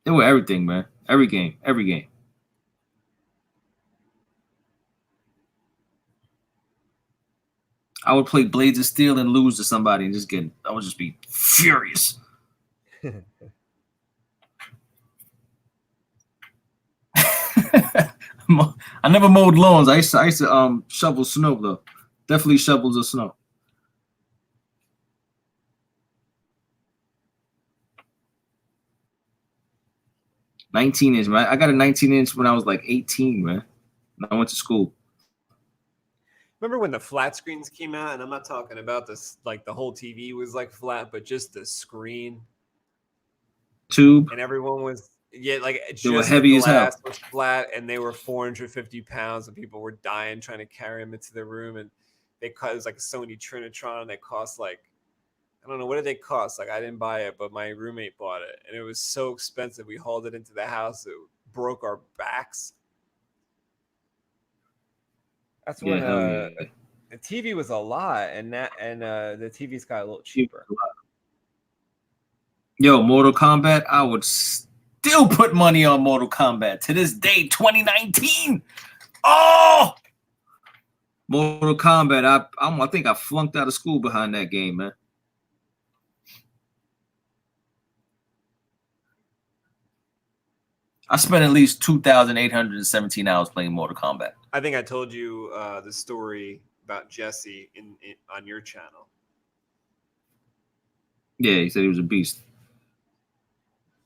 They were everything, man. Every game. I would play Blades of Steel and lose to somebody and I would just be furious. I never mowed lawns. I used to shovel snow though. Definitely shovels of snow. $19-inch, man. I got a 19-inch when I was like 18, man. When I went to school. Remember when the flat screens came out? And I'm not talking about this, like the whole TV was like flat, but just the screen. Tube. And everyone was, like they were heavy as hell. Was flat, and they were 450 pounds, and people were dying trying to carry them into their room. And it was like a Sony Trinitron. They cost like, I don't know, what did they cost? Like I didn't buy it, but my roommate bought it, and it was so expensive. We hauled it into the house. It broke our backs. That's when the TV was a lot, and the TVs got a little cheaper. Yo, Mortal Kombat, I would still put money on Mortal Kombat to this day, 2019. Oh, Mortal Kombat. I think I flunked out of school behind that game, man. I spent at least 2,817 hours playing Mortal Kombat. I think I told you the story about Jesse on your channel. Yeah, he said he was a beast.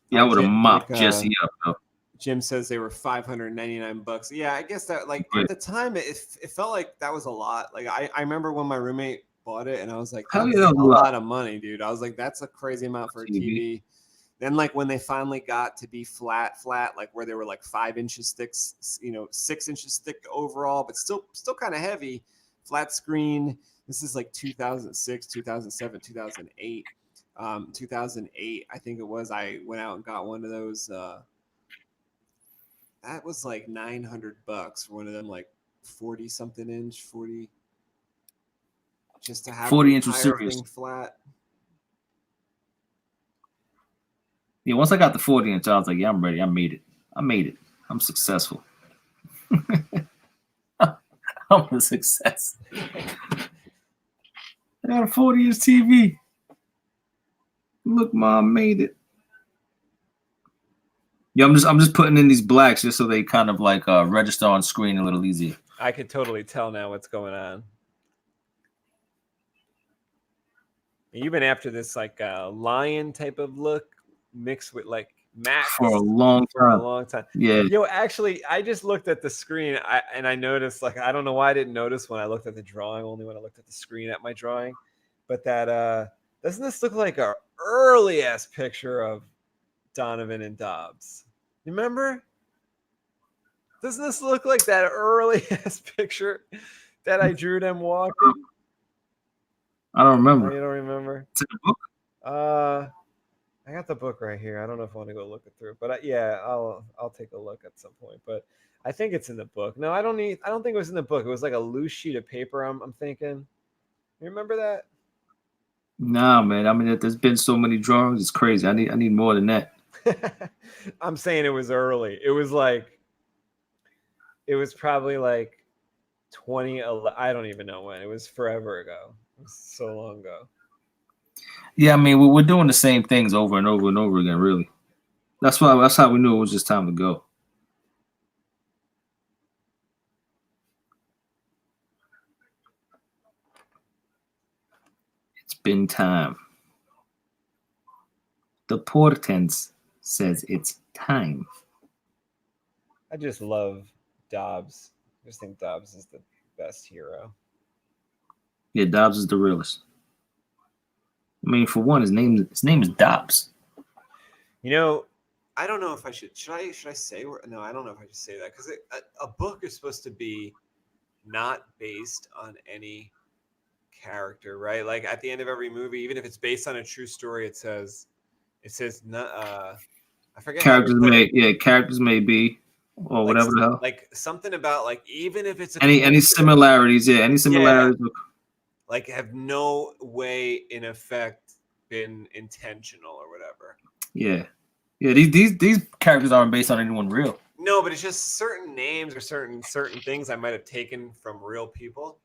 Yeah, I Oh, would have Jim, mopped like, Jesse up though. Jim says they were $599. Yeah, I guess that like at the time it felt like that was a lot. Like I remember when my roommate bought it and I was like, Hell that's yeah, that a was a lot. lot of money, dude. I was like, that's a crazy amount for a TV. Then like when they finally got to be flat, like where they were like 5 inches thick, 6 inches thick overall, but still kind of heavy, flat screen. This is like 2006, 2007, 2008. 2008, I think it was. I went out and got one of those. That was like $900 for one of them, like 40 something inch, 40, just to have 40 the inch entire serious. thing flat. Yeah, once I got the 40 inch, I was like, yeah, I'm ready. I made it. I'm successful. I'm a success. I got a 40 inch TV. Look, Mom, made it. Yeah, I'm just putting in these blacks just so they kind of like register on screen a little easier. I could totally tell now what's going on. You've been after this like lion type of look mixed with like Max for a long time. Yeah. Yo, actually, I just looked at the screen and I noticed, like, I don't know why I didn't notice when I looked at the drawing, only when I looked at the screen at my drawing. But that doesn't this look like a early ass picture of Donovan and Dobbs? You remember? Doesn't this look like that early ass picture that I drew them walking? I don't remember. Oh, you don't remember? It's in the book? I got the book right here. I don't know if I want to go look it through, but yeah, I'll take a look at some point. But I think it's in the book. No, I don't think it was in the book. It was like a loose sheet of paper. I'm thinking. You remember that? Nah, man. I mean, there's been so many drawings. It's crazy. I need more than that. I'm saying it was early. It was probably like 2011. I don't even know when. It was forever ago. It was so long ago. Yeah, I mean, we're doing the same things over and over and over again, really. That's how we knew it was just time to go. It's been time. The portent says it's time. I just love Dobbs. I just think Dobbs is the best hero. Yeah, Dobbs is the realest. I mean, for one, his name is Dobbs. You know, I don't know if I should I say, no, I don't know if I should say that, because a book is supposed to be not based on any character, right? Like at the end of every movie, even if it's based on a true story, it says I forget. Characters may be, or like, whatever the hell. Like something about like, even if it's any similarities, any similarities. Yeah, like have no way in effect been intentional or whatever. Yeah. These characters aren't based on anyone real. No, but it's just certain names or certain things I might have taken from real people,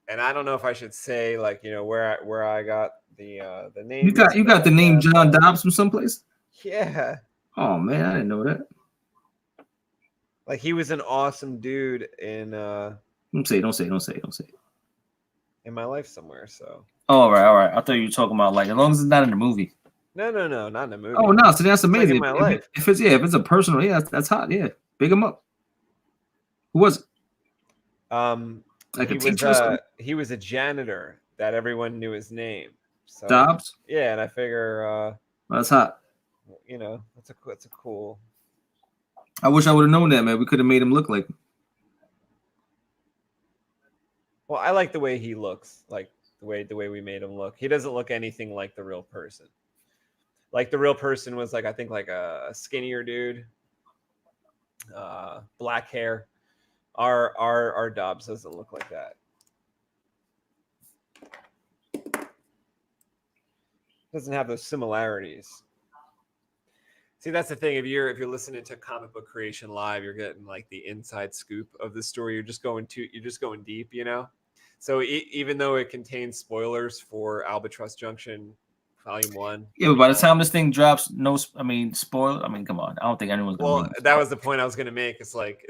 and I don't know if I should say, like, you know, where I got the name. You got the name John Dobbs from someplace? Yeah. Oh man, I didn't know that. Like, he was an awesome dude in Don't say it. In my life somewhere. So. Oh, all right. I thought you were talking about, like, as long as it's not in the movie. No, not in the movie. Oh no, so that's amazing. Like in my life. If it's a personal, yeah, that's hot. Yeah, big him up. Who was it? Like a teacher. He was a janitor that everyone knew his name. So, Dobbs. Yeah, and I figure well, that's hot. You know, that's a cool. I wish I would have known that, man. We could have made him look like him. Well, I like the way he looks, like the way we made him look. He doesn't look anything like the real person. Like the real person was like, I think, like a skinnier dude, black hair. Our Dobbs doesn't look like that. Doesn't have those similarities. See, that's the thing. If you're listening to Comic Book Creation Live, you're getting like the inside scoop of the story. You're just going deep, you know. So even though it contains spoilers for Albatross Junction Volume 1. Yeah, but by the time this thing drops, spoiler. I mean, come on. I don't think anyone's gonna. Well, that was the point I was gonna make. It's like,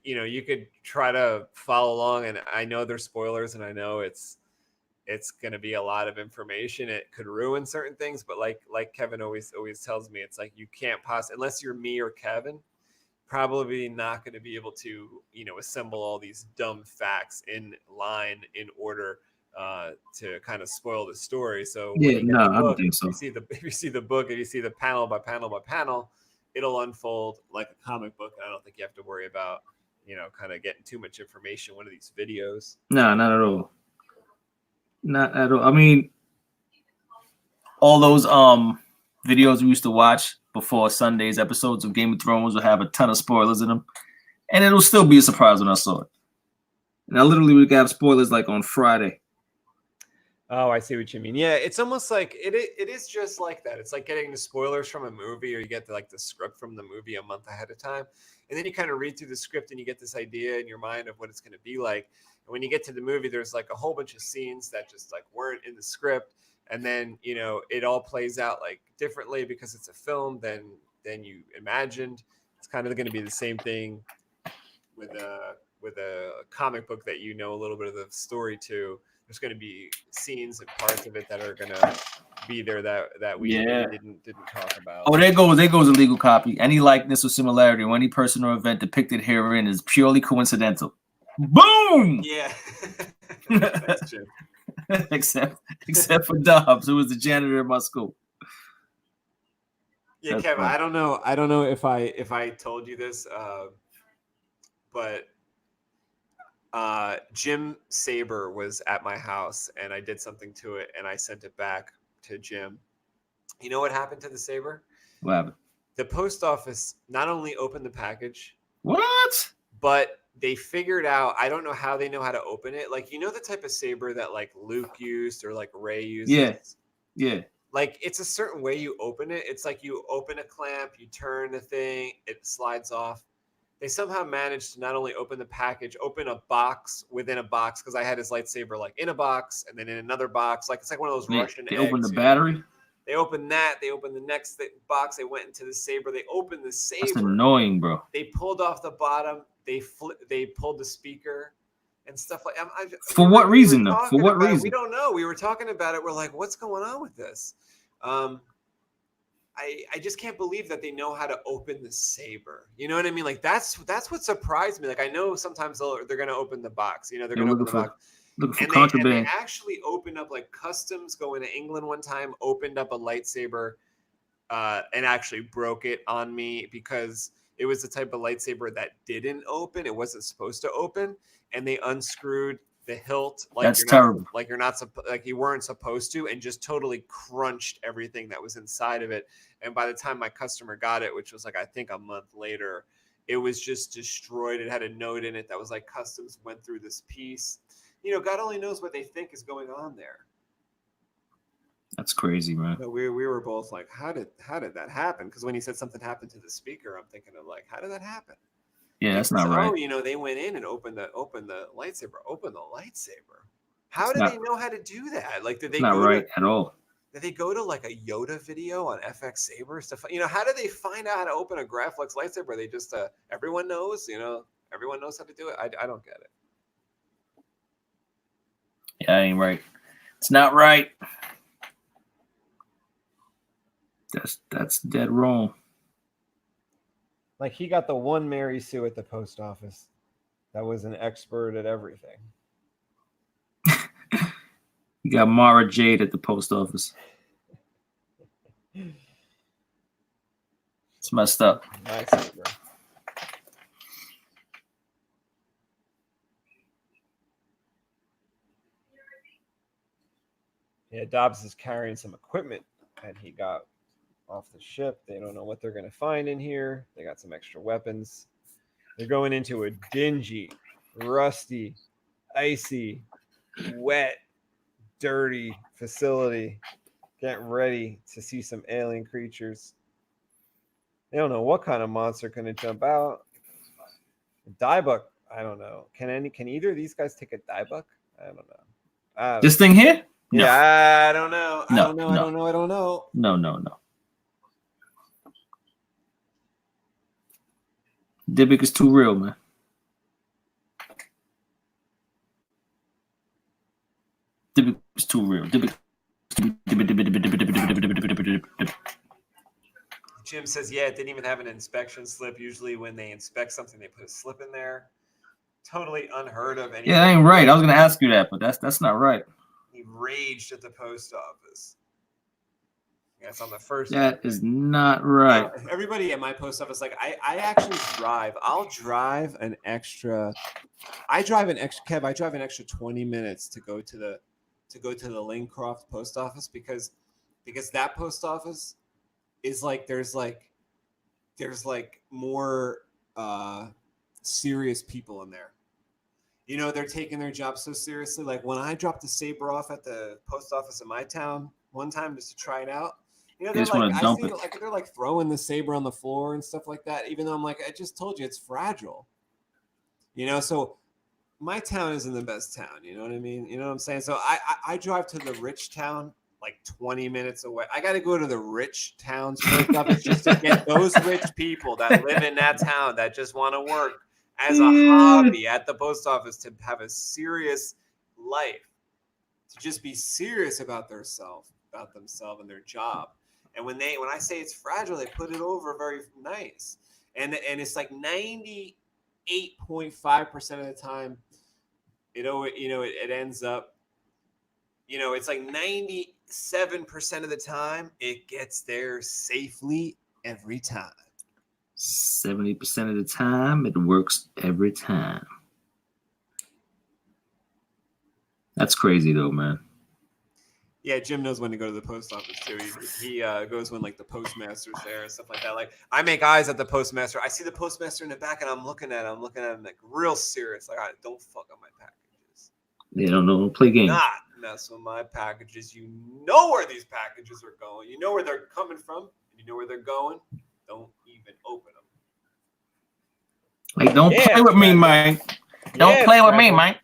you know, you could try to follow along, and I know there's spoilers, and I know it's it's going to be a lot of information. It could ruin certain things, but like Kevin always tells me, it's like you can't unless you're me or Kevin, probably not going to be able to, assemble all these dumb facts in line in order to kind of spoil the story. So when Yeah, you get no, the I don't book, think so. if you see the book and you see the panel by panel by panel, it'll unfold like a comic book. I don't think you have to worry about, kind of getting too much information in one of these videos. No, not at all. Not at all. I mean, all those videos we used to watch before Sunday's episodes of Game of Thrones will have a ton of spoilers in them, and it'll still be a surprise when I saw it. And I literally would have spoilers like on Friday. Oh, I see what you mean. Yeah, It's almost like it is just like that. It's like getting the spoilers from a movie, or you get the script from the movie a month ahead of time, and then you kind of read through the script and you get this idea in your mind of what it's going to be like. And when you get to the movie, there's like a whole bunch of scenes that just like weren't in the script, and then it all plays out like differently because it's a film than you imagined. It's kind of going to be the same thing with a comic book that a little bit of the story to. There's going to be scenes and parts of it that are going to be there that we didn't talk about. Oh, there goes a legal copy. Any likeness or similarity or any person or event depicted herein is purely coincidental. Boom! Yeah. Thanks, Jim. except for Dobbs, who was the janitor at my school. Yeah, That's Kevin, funny. I don't know if I told you this, but Jim Saber was at my house and I did something to it and I sent it back to Jim. You know what happened to the Saber? What happened? The post office not only opened the package, What? but they figured out, I don't know how they know how to open it. Like, the type of saber that like Luke used or like Rey uses? Yeah. Like, it's a certain way you open it. It's like you open a clamp, you turn the thing, it slides off. They somehow managed to not only open the package, open a box within a box, because I had his lightsaber like in a box and then in another box. Like, it's like one of those Russian They eggs. opened the battery? They opened that. They opened the next box. They went into the saber. They opened the saber. That's annoying, bro. They pulled off the bottom. They pulled the speaker and stuff like. For what reason, though? For what reason? We don't know. We were talking about it. We're like, what's going on with this? I just can't believe that they know how to open the saber. You know what I mean? Like that's what surprised me. Like, I know sometimes they're going to open the box. They're going to open the box. Looking for And contraband. they actually opened up, like, Customs going to England one time, opened up a lightsaber and actually broke it on me because it was the type of lightsaber that didn't open. It wasn't supposed to open. And they unscrewed the hilt. Like, That's terrible. Like you weren't supposed to, and just totally crunched everything that was inside of it. And by the time my customer got it, which was like, I think a month later, it was just destroyed. It had a note in it that was like, Customs went through this piece. God only knows what they think is going on there. That's crazy, man. But we were both like, how did that happen? Because when he said something happened to the speaker, I'm thinking of like, how did that happen? Yeah, that's not right. Oh, they went in and opened the lightsaber. How did they know how to do that? Like, did they not go right at all? Did they go to like a Yoda video on FX Saber stuff? How did they find out how to open a Graflex lightsaber? They just everyone knows. Everyone knows how to do it. I don't get it. Yeah, that ain't right. It's not right. That's dead wrong. Like, he got the one Mary Sue at the post office that was an expert at everything. You got Mara Jade at the post office. It's messed up. My saber. Yeah, Dobbs is carrying some equipment that he got off the ship. They don't know what they're going to find in here. They got some extra weapons. They're going into a dingy, rusty, icy, wet, dirty facility, getting ready to see some alien creatures. They don't know what kind of monster can jump out. Diebuck, I don't know. Can either of these guys take a Diebuck? I don't know. This thing here? No. Yeah, I don't know. I don't know. No. Dybbuk is too real, man. Dybbuk It's too real. Jim says, yeah, it didn't even have an inspection slip. Usually when they inspect something, they put a slip in there. Totally unheard of. Yeah, that ain't right. I was gonna ask you that, but that's not right. He raged at the post office. That's on the first. That is not right. Everybody at my post office, like I actually drive. I'll drive an extra. I drive an extra 20 minutes to go to the Linecroft post office because that post office is like there's more serious people in there. You know, they're taking their job so seriously. Like when I dropped the saber off at the post office in my town one time just to try it out, you know, they're they're like throwing the saber on the floor and stuff like that. Even though I'm like, I just told you it's fragile. You know, so my town isn't the best town. You know what I mean? You know what I'm saying? So I drive to the rich town like 20 minutes away. I got to go to the rich towns post office just to get those rich people that live in that town that just want to work as a hobby at the post office to have a serious life, to just be serious about themselves and their job. And when I say it's fragile, they put it over very nice. And it's like 98.5% of the time, it ends up, it's like 97% of the time it gets there safely every time. 70% of the time, it works every time. That's crazy though, man. Yeah, Jim knows when to go to the post office too. He goes when like the postmaster's there and stuff like that. Like I make eyes at the postmaster. I see the postmaster in the back, and I'm looking at him like real serious. Like, don't fuck up my packages. They don't play games. Not mess with my packages. You know where these packages are going. You know where they're coming from. You know where they're going. Don't even open them. Like, don't play with me, Mike. Don't play with me, Mike.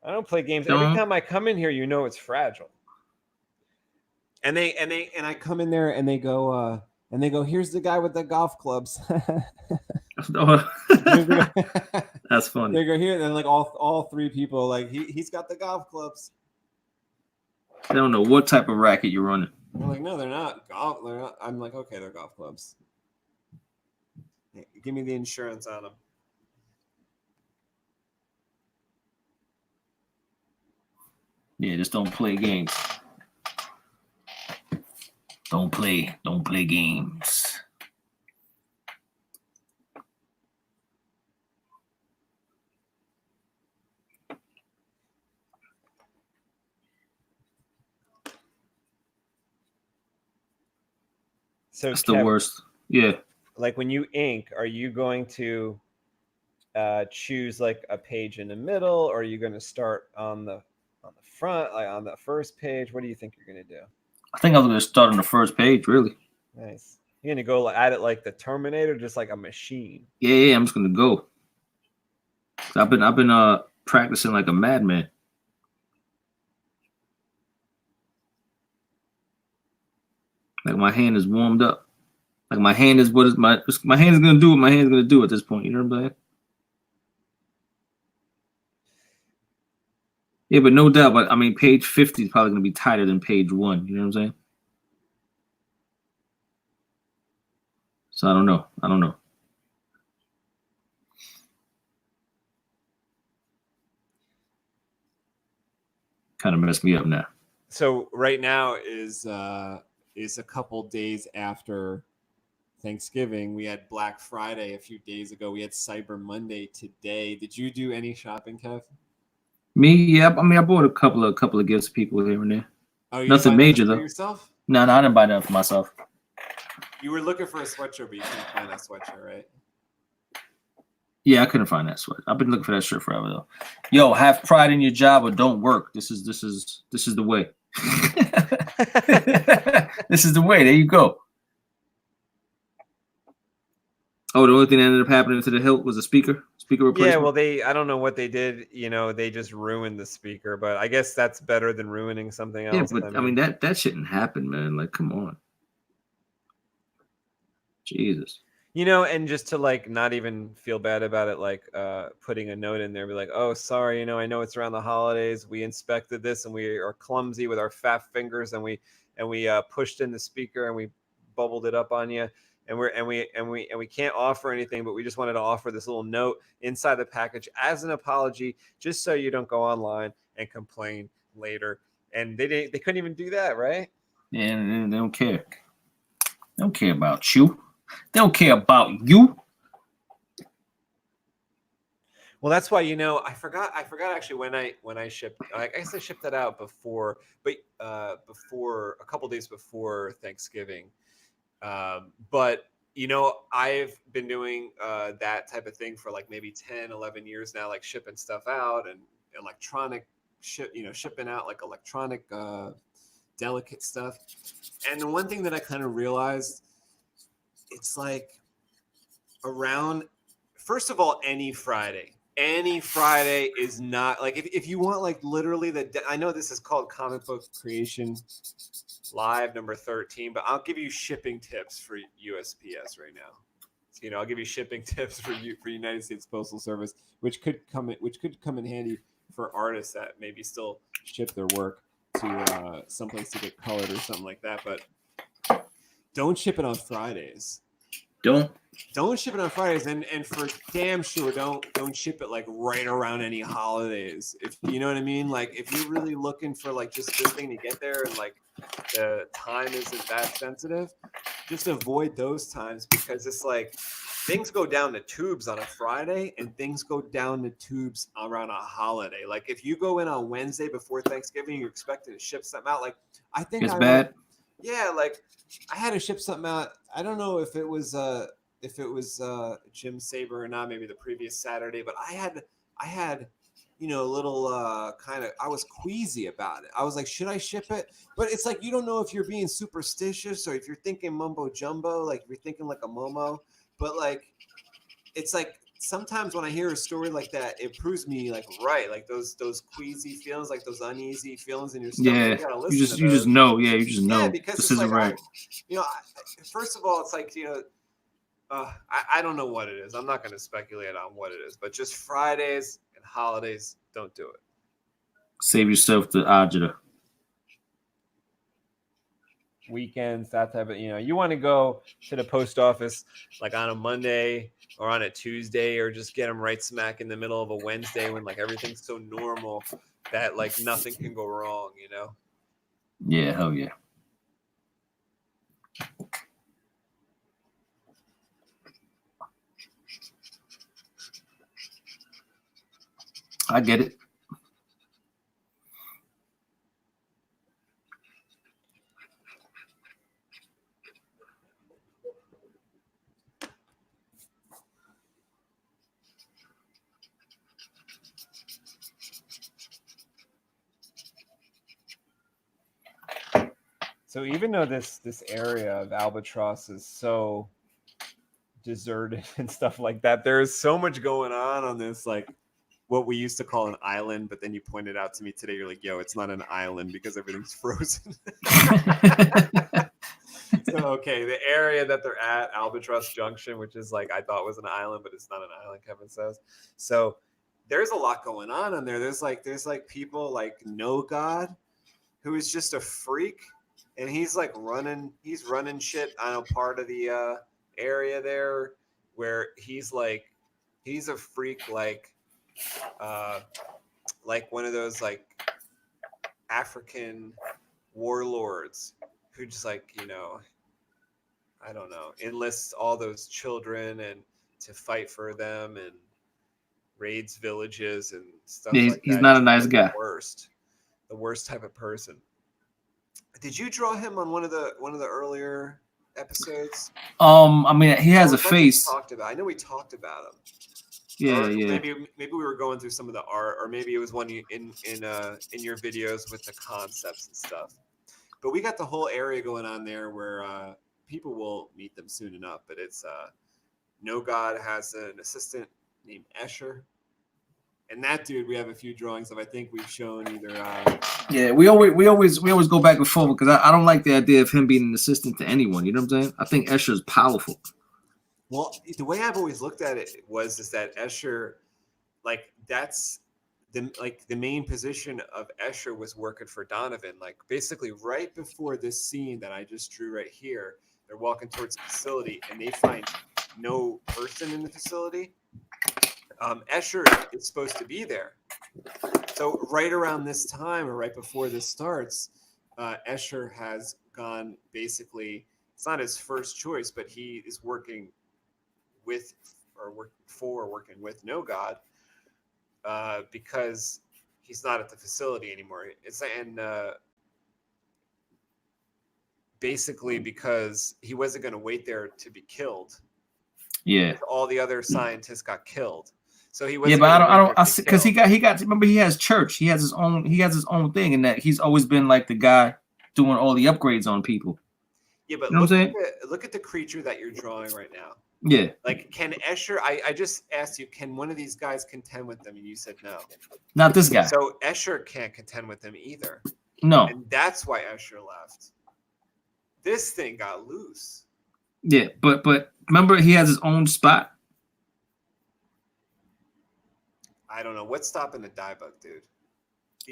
I don't play games. Every time I come in here, you know it's fragile. And I come in there and they go, here's the guy with the golf clubs. That's funny. They go here, and like all three people, like he's got the golf clubs. I don't know what type of racket you're running. I'm like, no, they're not golf. They're not. I'm like, okay, they're golf clubs. Give me the insurance on them. Yeah, just don't play games. Don't play games. So that's the worst. Yeah. Like when you ink, are you going to choose like a page in the middle, or are you going to start on the front, like on the first page? What do you think you're going to do? I think I was going to start on the first page, really. Nice. You're going to go at it like the Terminator, just like a machine. Yeah, I'm just going to go. I've been practicing like a madman. Like my hand is warmed up. Like my hand is my hand is gonna do what my hand's gonna do at this point. You know what I'm saying? Yeah, but no doubt. But I mean, page 50 is probably gonna be tighter than page 1. You know what I'm saying? So I don't know. Kind of messed me up now. So right now is a couple days after Thanksgiving. We had Black Friday a few days ago. We had Cyber Monday today. Did you do any shopping, Kev? Me, yeah. I mean, I bought a couple of gifts to people here and there. Oh, you nothing major though. Yourself? No, I didn't buy that for myself. You were looking for a sweatshirt, but you couldn't find that sweatshirt, right? Yeah, I couldn't find that sweat. I've been looking for that shirt forever though. Yo, have pride in your job or don't work. This is the way. This is the way. There you go. Oh, the only thing that ended up happening to the hilt was a speaker replacement. Yeah, well, I don't know what they did. You know, they just ruined the speaker, but I guess that's better than ruining something else. Yeah, but I mean that shouldn't happen, man. Like, come on. Jesus. You know, and just to like not even feel bad about it, like putting a note in there, be like, oh, sorry, you know, I know it's around the holidays. We inspected this and we are clumsy with our fat fingers, and we pushed in the speaker and we bubbled it up on you, and we can't offer anything, but we just wanted to offer this little note inside the package as an apology, just so you don't go online and complain later. And they couldn't even do that, right? And they don't care. They don't care about you. They don't care about you. Well, that's why, you know, I forgot actually when I shipped. I guess I shipped that out before, but before a couple days before Thanksgiving. But you know, I've been doing that type of thing for like maybe 10, 11 years now, like shipping stuff out and electronic shipping out like electronic delicate stuff. And the one thing that I kind of realized, it's like around, first of all, any Friday is not like, if you want like literally I know this is called Comic Book Creation Live number 13, but I'll give you shipping tips for USPS right now. So, you know, I'll give you shipping tips for United States Postal Service, which could come in handy for artists that maybe still ship their work to someplace to get colored or something like that. But don't ship it on Fridays. Don't ship it on Fridays, and for damn sure don't ship it like right around any holidays. If you know what I mean, like if you're really looking for like just this thing to get there and like the time isn't that sensitive, just avoid those times, because it's like things go down the tubes on a Friday and things go down the tubes around a holiday. Like if you go in on Wednesday before Thanksgiving, you're expecting to ship something out. Like I think it's bad. Yeah, like I had to ship something out. I don't know if it was Jim Saber or not, maybe the previous Saturday, but I had you know, a little kind of, I was queasy about it. I was like, should I ship it? But it's like, you don't know if you're being superstitious or if you're thinking mumbo jumbo, like you're thinking like a Momo. But like, it's like sometimes when I hear a story like that, it proves me like right, like those queasy feelings, like those uneasy feelings in your stomach. Yeah, you gotta listen you just know. Yeah, you just know. Yeah, because this it's isn't like, right. First of all, it's like, you know, I don't know what it is. I'm not going to speculate on what it is, but just Fridays and holidays, don't do it. Save yourself the agita. Weekends, that type of, you know, you want to go to the post office like on a Monday or on a Tuesday, or just get them right smack in the middle of a Wednesday when like everything's so normal that like nothing can go wrong, you know? Yeah, hell yeah. I get it. So even though this area of Albatross is so deserted and stuff like that, there is so much going on this, like what we used to call an island, but then you pointed out to me today, you're like, yo, it's not an island because everything's frozen. So, okay, the area that they're at, Albatross Junction, which is like, I thought was an island, but it's not an island, Kevin says. So there's a lot going on there. There's like people like No God, who is just a freak, and he's running shit on a part of the area there where he's a freak, like one of those like African warlords who just like, you know, I don't know, enlists all those children and to fight for them and raids villages and stuff like that. He's not a nice guy. The worst type of person. Did you draw him on one of the earlier episodes? I mean, he has a face. I know we talked about him. Yeah. Maybe we were going through some of the art, or maybe it was one in your videos with the concepts and stuff. But we got the whole area going on there where people will meet them soon enough. But it's No God has an assistant named Escher, and that dude we have a few drawings of. I think we've shown either. Yeah, we always go back and forth because I don't like the idea of him being an assistant to anyone. You know what I'm saying? I think Escher's powerful. Well, the way I've always looked at it is that Escher, like that's the main position of Escher was working for Donovan. Like basically right before this scene that I just drew right here, they're walking towards the facility and they find no person in the facility. Escher is supposed to be there. So right around this time or right before this starts, Escher has gone basically, it's not his first choice, but he is working with working with No God because he's not at the facility anymore. Basically because he wasn't going to wait there to be killed. Yeah. All the other scientists got killed. So he was. Yeah, but I don't because he got remember he has church. He has his own thing, and that he's always been like the guy doing all the upgrades on people. Yeah, but you know look at the creature that you're drawing right now. Yeah. Like, can Escher? I just asked you, can one of these guys contend with them? And you said no. Not this guy. So Escher can't contend with them either. No. And that's why Escher left. This thing got loose. Yeah, but remember he has his own spot. I don't know what's stopping the die bug, dude.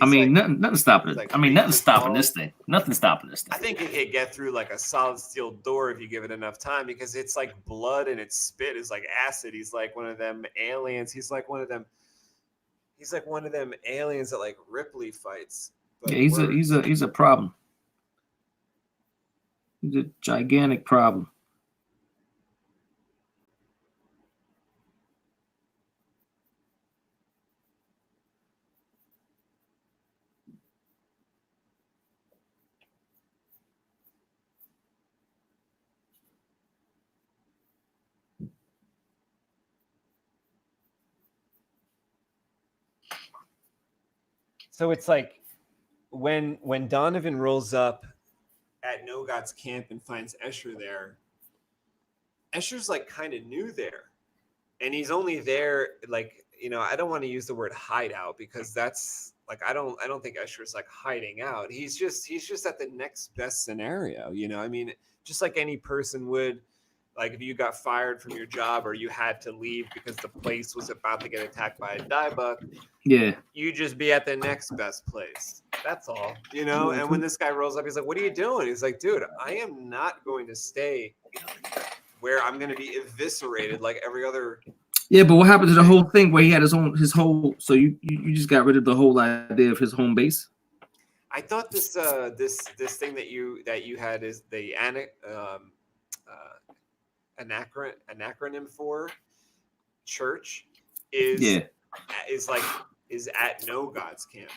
I mean, nothing stopping it. I mean, nothing's stopping this thing. Nothing's stopping this thing. I think it could get through like a solid steel door if you give it enough time because it's like blood and its spit is like acid. He's like one of them aliens. He's like one of them aliens that like Ripley fights. Yeah, he's a problem. He's a gigantic problem. So it's like when Donovan rolls up at No God's camp and finds Escher there, Escher's like kind of new there. And he's only there like, you know, I don't want to use the word hideout because that's like I don't think Escher's like hiding out. He's just at the next best scenario, you know. I mean, just like any person would, like if you got fired from your job or you had to leave because the place was about to get attacked by a die bug, yeah, you just be at the next best place. That's all, you know. And when this guy rolls up, he's like, "What are you doing?" He's like, "Dude, I am not going to stay where I'm going to be eviscerated like every other." Yeah, but what happened to the whole thing where he had his whole? So you just got rid of the whole idea of his home base? I thought this thing that you had is the anacronym for church is at No God's camp.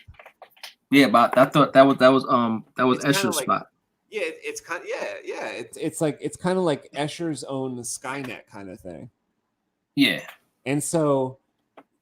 Yeah, but I thought that was Escher's spot. Yeah, it's kind of it's kind of like Escher's own Skynet kind of thing. Yeah. And so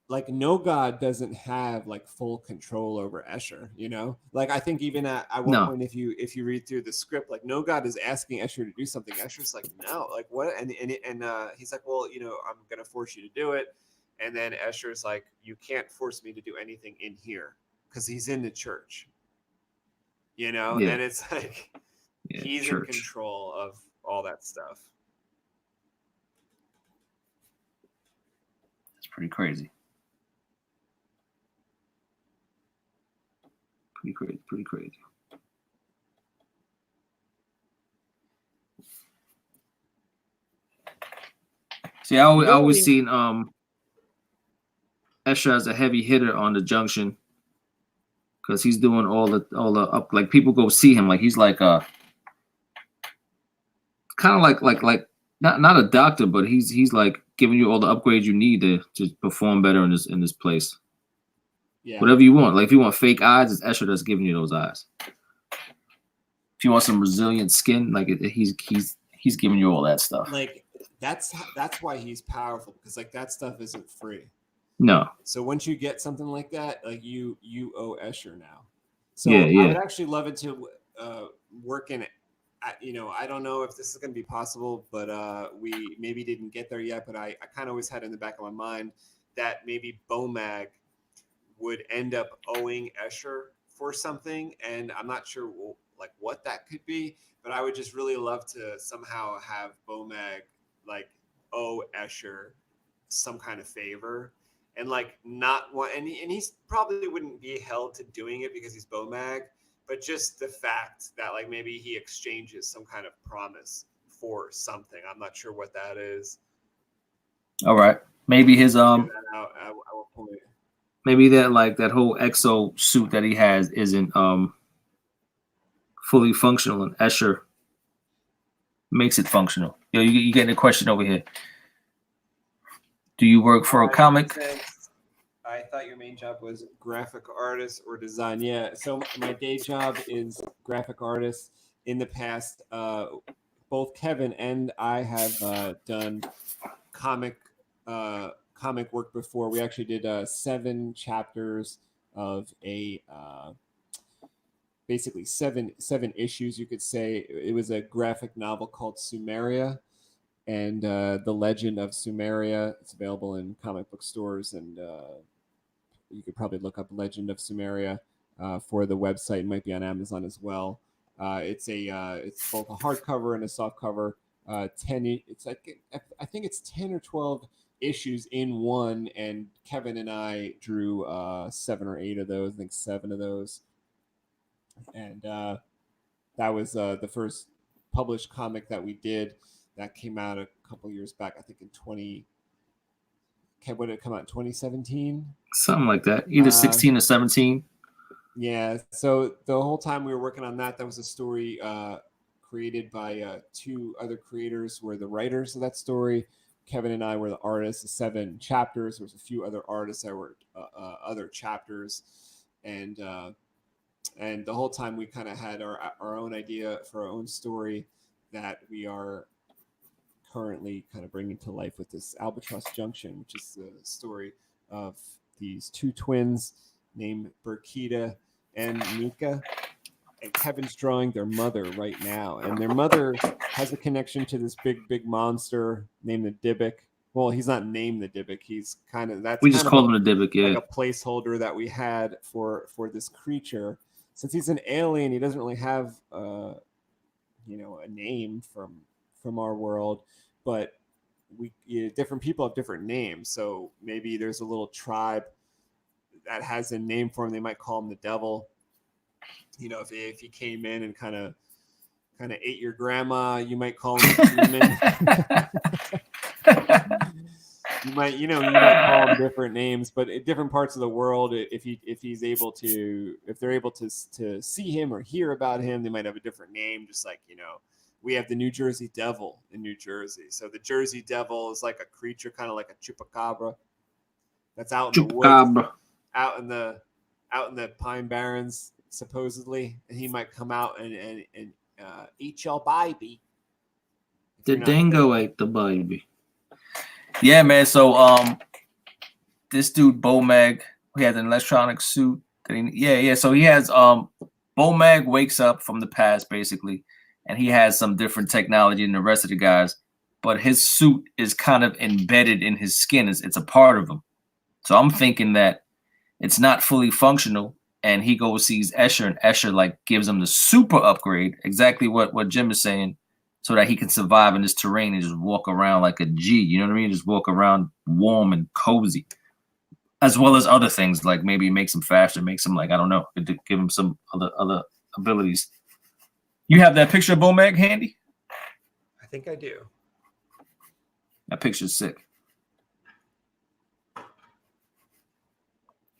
like No God doesn't have like full control over Escher, you know? Like I think even at one point if you read through the script, like No God is asking Escher to do something. Escher's like, no, like what? And he's like, well, you know, I'm gonna force you to do it. And then Escher's like, you can't force me to do anything in here because he's in the church. You know, and it's like he's in control of all that stuff. It's pretty crazy. Pretty crazy. See, I always seen Escher as a heavy hitter on the Junction because he's doing all the up, like people go see him like he's like a kind of like not a doctor, but he's like giving you all the upgrades you need to perform better in this place. Yeah. Whatever you want. Like if you want fake eyes, it's Escher that's giving you those eyes. If you want some resilient skin, like he's giving you all that stuff. Like that's why he's powerful because like that stuff isn't free. No. So once you get something like that, like you owe Escher now. So I would actually love it to work in it. You know, I don't know if this is going to be possible, but we maybe didn't get there yet. But I kind of always had in the back of my mind that maybe Bomag would end up owing Escher for something, and I'm not sure like what that could be. But I would just really love to somehow have Bomag like owe Escher some kind of favor, and like not one, and he's probably wouldn't be held to doing it because he's Bomag, but just the fact that like maybe he exchanges some kind of promise for something. I'm not sure what that is. All right, maybe his I will pull it. maybe that like that whole exo suit that he has isn't fully functional, and Escher makes it functional. Yo, you getting a question over here? Do you work for a comic? I thought your main job was graphic artist or design. Yeah, so my day job is graphic artist. In the past, both Kevin and I have done comic work before. We actually did 7 chapters of a basically seven issues, you could say. It was a graphic novel called Sumeria, and The Legend of Sumeria. It's available in comic book stores, and you could probably look up Legend of Sumeria for the website. It might be on Amazon as well. It's both a hardcover and a softcover. It's like I think it's 10 or 12 issues in one, and Kevin and I drew 7 or 8 of those. I think 7 of those, and that was the first published comic that we did. That came out a couple years back, I think in what did it come out in 2017? Something like that, either 16 or 17. Yeah. So the whole time we were working on that was a story created by 2 other creators who were the writers of that story. Kevin and I were the artists. The 7 chapters. There was a few other artists that were other chapters, and the whole time we kind of had our own idea for our own story that we are currently kind of bringing to life with this Albatross Junction, which is the story of these 2 twins named Burkita and Mika. And Kevin's drawing their mother right now, and their mother has a connection to this big monster named the Dybbuk. Well, he's not named the Dybbuk. He's kind of we just call him the Dybbuk, yeah, like a placeholder that we had for this creature. Since he's an alien, he doesn't really have a name from our world, but different people have different names. So maybe there's a little tribe that has a name for him. They might call him the devil. If he came in and kind of ate your grandma, you might call him a demon. you might call him different names, but in different parts of the world, if they're able to see him or hear about him, they might have a different name. Just like we have the New Jersey Devil in New Jersey. So the Jersey Devil is like a creature, kind of like a chupacabra, that's out in the woods, out in the Pine Barrens, supposedly, and he might come out and eat your baby. The dingo ate the baby. Yeah, man. So this dude Bomag, he has an electronic suit. So he has Bomag wakes up from the past basically, and he has some different technology than the rest of the guys, but his suit is kind of embedded in his skin. It's a part of him. So I'm thinking that it's not fully functional, and he goes sees Escher, and Escher like gives him the super upgrade, exactly what Jim is saying, so that he can survive in this terrain and just walk around like a G. You know what I mean? Just walk around warm and cozy, as well as other things, like maybe makes him faster, makes him like, I don't know, give him some other abilities. You have that picture of Bomag handy? I think I do. That picture's sick.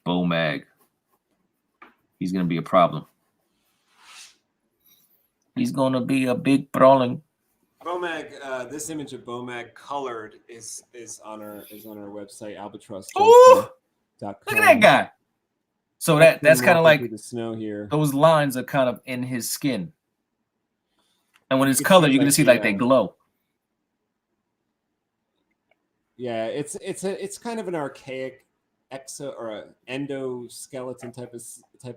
Bomag. He's going to be a problem. He's going to be a big problem. Bomag, this image of Bomag colored is on our website, ALBATROSS. Look at that guy. So that's kind of like the snow here. Those lines are kind of in his skin. And when it's colored, you're going to see like they glow. Yeah, it's kind of an archaic exo or an endoskeleton type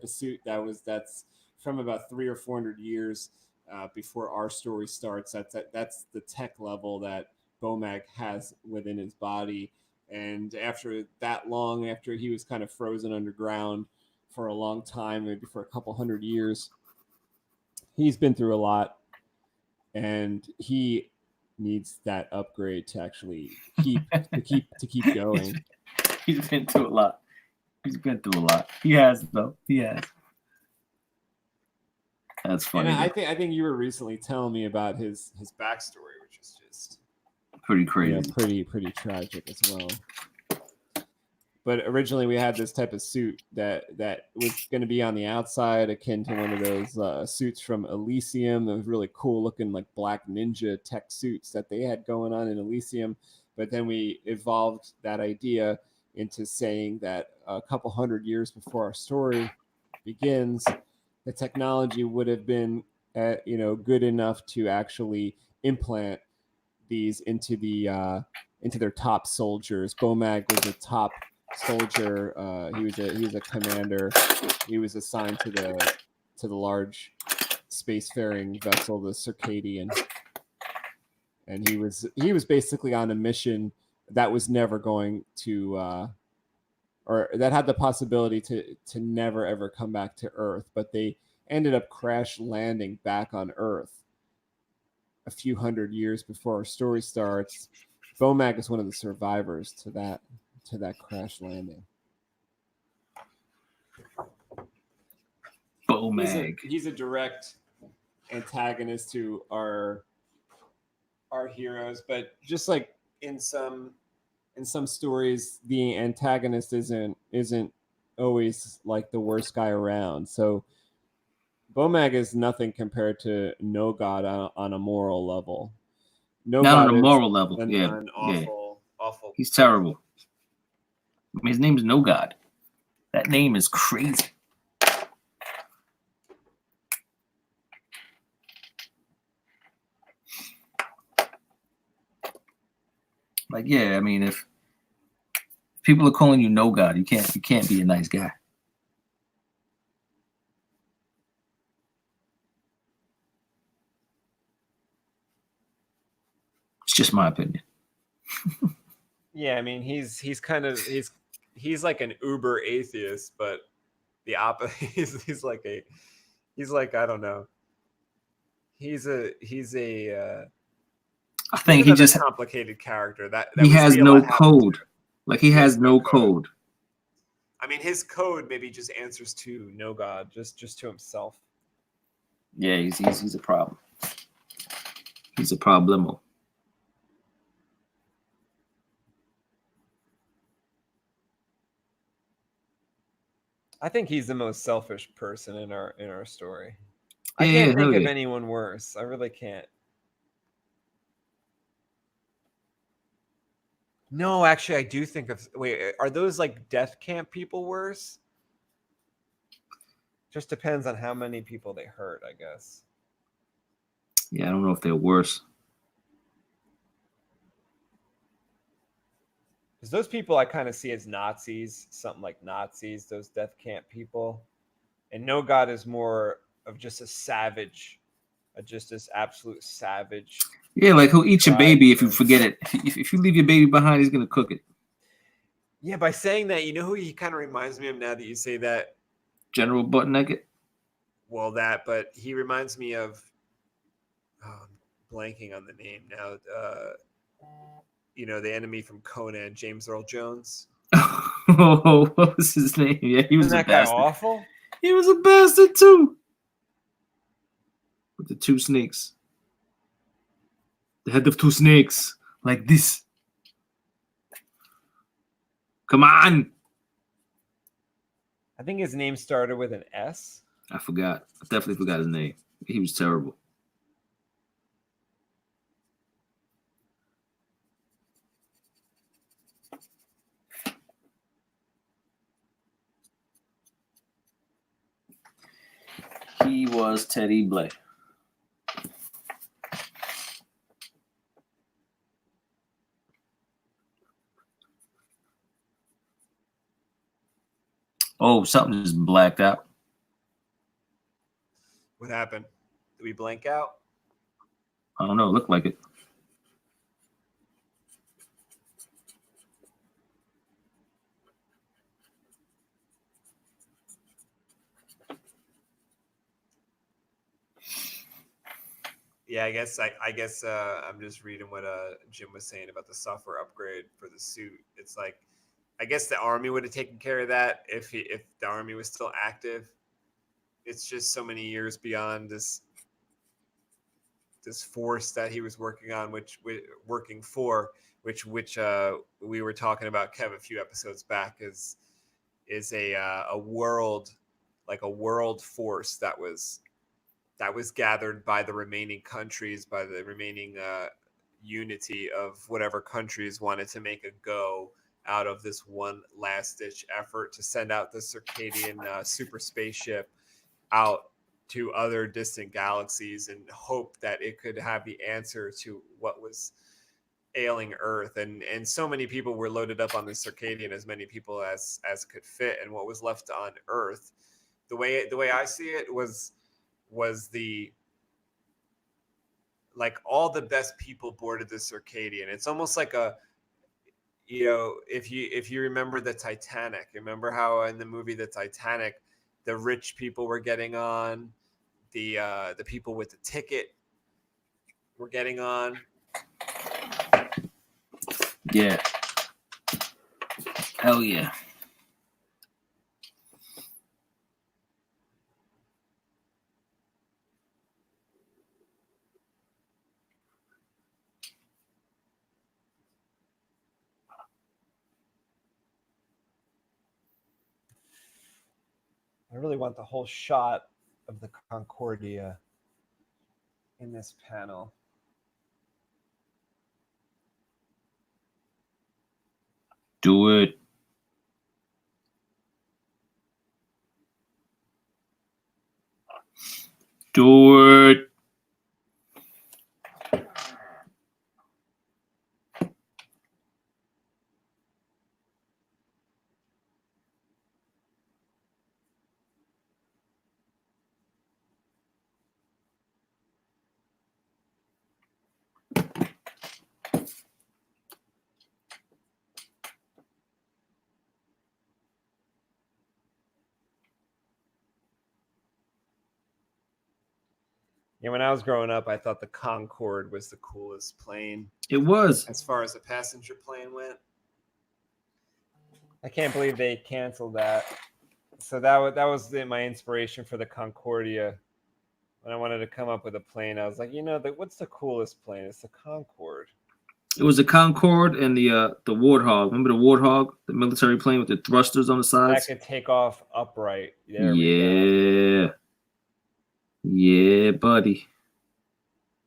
of suit that's from about 300 or 400 years before our story starts. That's the tech level that Bomag has within his body, and after he was kind of frozen underground for a long time, maybe for a couple hundred years, he's been through a lot, and he needs that upgrade to actually keep going. He's been through a lot. He's been through a lot. He has, though. He has. That's funny. And I think you were recently telling me about his backstory, which is just pretty crazy. Pretty tragic as well. But originally we had this type of suit that was going to be on the outside, akin to one of those suits from Elysium. That was really cool looking, like black ninja tech suits that they had going on in Elysium. But then we evolved that idea into saying that a couple hundred years before our story begins, the technology would have been good enough to actually implant these into their top soldiers. Bomag was a top soldier. He was a commander. He was assigned to the large spacefaring vessel, the Circadian, and he was basically on a mission that was never going to or that had the possibility to never ever come back to Earth, but they ended up crash landing back on Earth a few hundred years before our story starts. Bomag is one of the survivors to that crash landing. Bomag. He's a direct antagonist to our heroes, but just like in some stories, the antagonist isn't always like the worst guy around. So Bomag is nothing compared to No God on a moral level. Not on a moral level. An awful. He's terrible. I mean, his name is No God. That name is crazy. Like, yeah, I mean, if people are calling you No God, you can't be a nice guy. It's just my opinion. Yeah, I mean, he's like an uber atheist, but the opposite. He's like I don't know. He's a I think he just complicated character that he has no code. Like he has no code. I mean, his code maybe just answers to No God, just to himself. Yeah, he's a problem. He's a problemo. I think he's the most selfish person in our story. Yeah, I can't think of anyone worse. I really can't. No, actually, I do think of. Wait, are those like death camp people worse? Just depends on how many people they hurt, I guess. Yeah, I don't know if they're worse. Because those people I kind of see as Nazis, something like Nazis, those death camp people. And No God is more of just a savage, just this absolute savage. Yeah, like he'll eat your baby if you forget it. If you leave your baby behind, he's going to cook it. Yeah, by saying that, you know who he kind of reminds me of now that you say that? General Butt Naked? Well, but he reminds me of, I'm blanking on the name now. The enemy from Conan, James Earl Jones. Oh, what was his name? Yeah, he was Isn't a that guy bastard. awful? He was a bastard too. With the two snakes. The head of two snakes. Like this. Come on. I think his name started with an S. I forgot. I definitely forgot his name. He was terrible. He was Teddy Blay. Oh, something just blacked out. What happened? Did we blank out? I don't know. It looked like it. Yeah, I guess I'm just reading what Jim was saying about the software upgrade for the suit. It's like, I guess the army would have taken care of that if the army was still active. It's just so many years beyond this force that he was working on, which we were talking about, Kev, a few episodes back, is a world, like a world force that was gathered by the remaining countries, by the remaining unity of whatever countries wanted to make a go out of this one last ditch effort to send out the Circadian super spaceship out to other distant galaxies and hope that it could have the answer to what was ailing Earth. And so many people were loaded up on the Circadian, as many people as could fit, and what was left on Earth, the way I see it, was the, like, all the best people boarded the Circadian. It's almost like a, if you remember the Titanic, remember how in the movie The Titanic, the rich people were getting on, the people with the ticket were getting on. Yeah. Hell yeah. I really want the whole shot of the Concordia in this panel. Do it. Do it. Yeah, when I was growing up, I thought the Concorde was the coolest plane. It was. As far as a passenger plane went. I can't believe they canceled that. So that was my inspiration for the Concordia. When I wanted to come up with a plane, I was like, what's the coolest plane? It's the Concorde. It was the Concorde and the Warthog. Remember the Warthog, the military plane with the thrusters on the sides? That could take off upright. There we go. Yeah, buddy.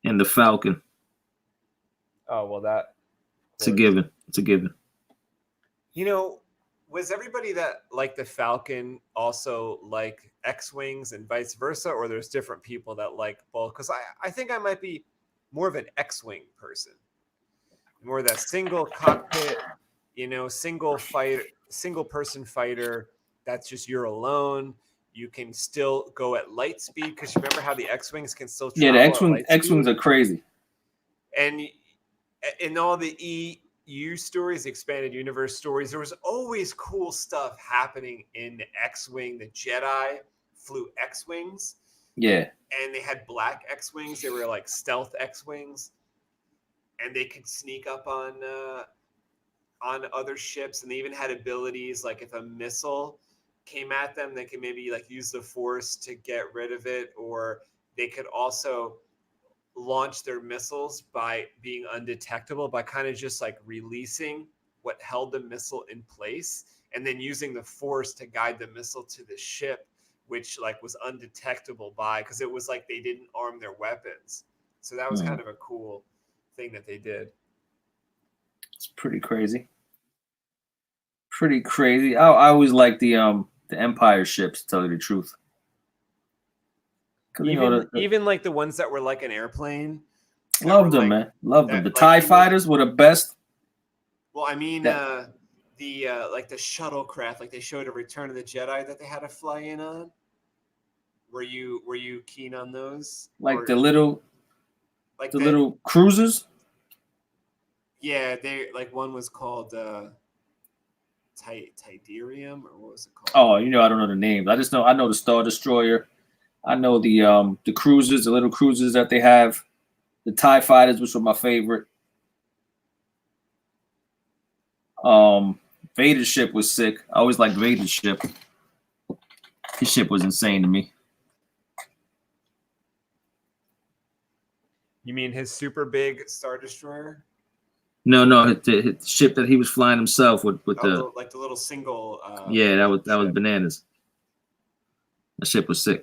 And the Falcon. Oh, well, it's a given. It's a given. Was everybody that liked the Falcon also like X-Wings and vice versa, or there's different people that like both? Because I think I might be more of an X-Wing person. More of that single cockpit, single person fighter. That's just, you're alone. You can still go at light speed, because you remember how the X-Wings can still travel. Yeah, the X-Wings are crazy. And in all the EU stories, the expanded universe stories, there was always cool stuff happening in the X-Wing. The Jedi flew X-Wings. Yeah. And they had black X-Wings. They were like stealth X-Wings. And they could sneak up on other ships, and they even had abilities like if a missile came at them, they could maybe like use the Force to get rid of it, or they could also launch their missiles by being undetectable, by kind of just like releasing what held the missile in place, and then using the Force to guide the missile to the ship, which like was undetectable because it was like they didn't arm their weapons. So that was kind of a cool thing that they did. It's pretty crazy. Pretty crazy. I always like the Empire ships, to tell you the truth. Even like the ones that were like an airplane. Love them, man. Love them. The TIE fighters were the best. Well, I mean, the like the shuttlecraft, like they showed a Return of the Jedi that they had to fly in on. Were you keen on those? Like the little cruisers? Yeah, they like one was called Tidarium, or what was it called? Oh, I don't know the names. I know the Star Destroyer. I know the cruisers, the little cruisers that they have. The TIE Fighters, which were my favorite. Vader's ship was sick. I always liked Vader's ship. His ship was insane to me. You mean his super big Star Destroyer? No, the ship that he was flying himself with the like the little single. Yeah, that was bananas. That ship was sick.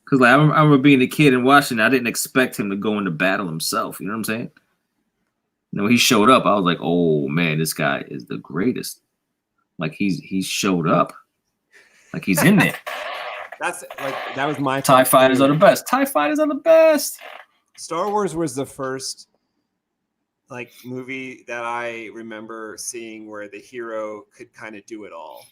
Cause like I remember being a kid and watching, I didn't expect him to go into battle himself. You know what I'm saying? You know, when he showed up, I was like, "Oh man, this guy is the greatest." Like he showed up, like he's in there. That's like that was my TIE Fighters are the best. TIE Fighters are the best. Star Wars was the first like movie that I remember seeing where the hero could kind of do it all.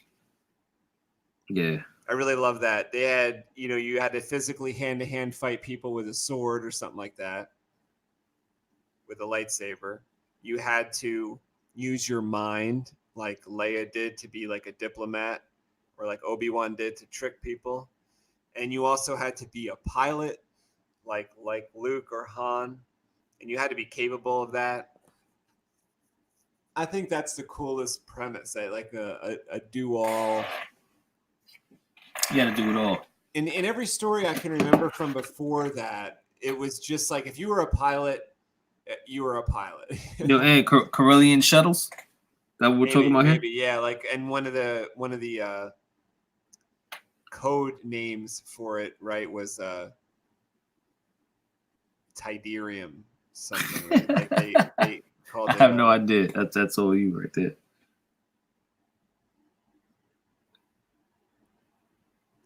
Yeah. I really love that. They had, you had to physically hand-to-hand fight people with a sword or something like that, with a lightsaber. You had to use your mind, like Leia did to be like a diplomat, or like Obi-Wan did to trick people. And you also had to be a pilot, like Luke or Han, and you had to be capable of that. I think that's the coolest premise, like a do-all. You got to do it all. In every story I can remember from before that, it was just like if you were a pilot, you were a pilot. Hey, Corellian shuttles. That what we're talking about here? Maybe, yeah. Like, and one of the code names for it, right, was Tidarium something. Right? Like they called it. I have no idea. That's all you right there.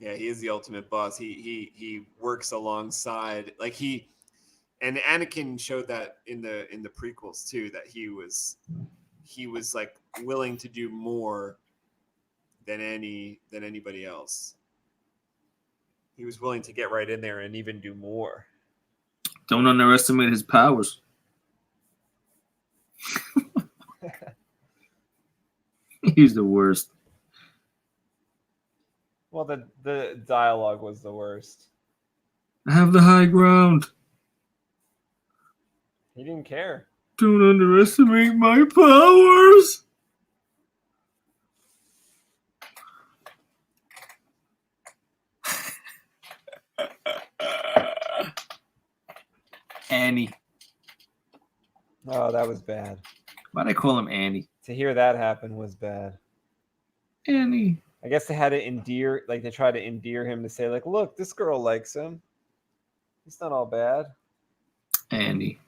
Yeah, he is the ultimate boss. He works alongside, like and Anakin showed that in the prequels too, that he was like willing to do more than anybody else. He was willing to get right in there and even do more. Don't underestimate his powers. He's the worst. Well, the dialogue was the worst. I have the high ground. He didn't care. Don't underestimate my powers. Annie. Oh, that was bad. Why'd I call him Annie? To hear that happen was bad. Annie. I guess they had to they tried to endear him to say, like, look, this girl likes him. He's not all bad. Annie.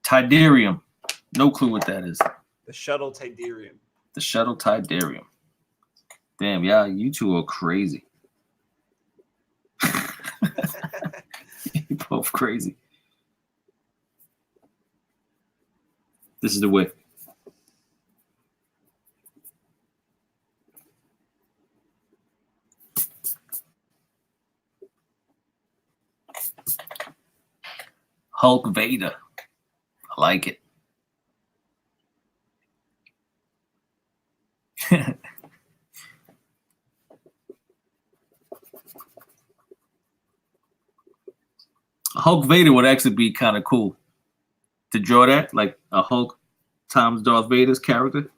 Tidarium. No clue what that is. The shuttle Tidarium. The shuttle Tidarium. Damn, yeah, you two are crazy. You're both crazy. This is the way. Hulk Vader. I like it. Hulk Vader would actually be kind of cool to draw that, like a Hulk times Darth Vader's character.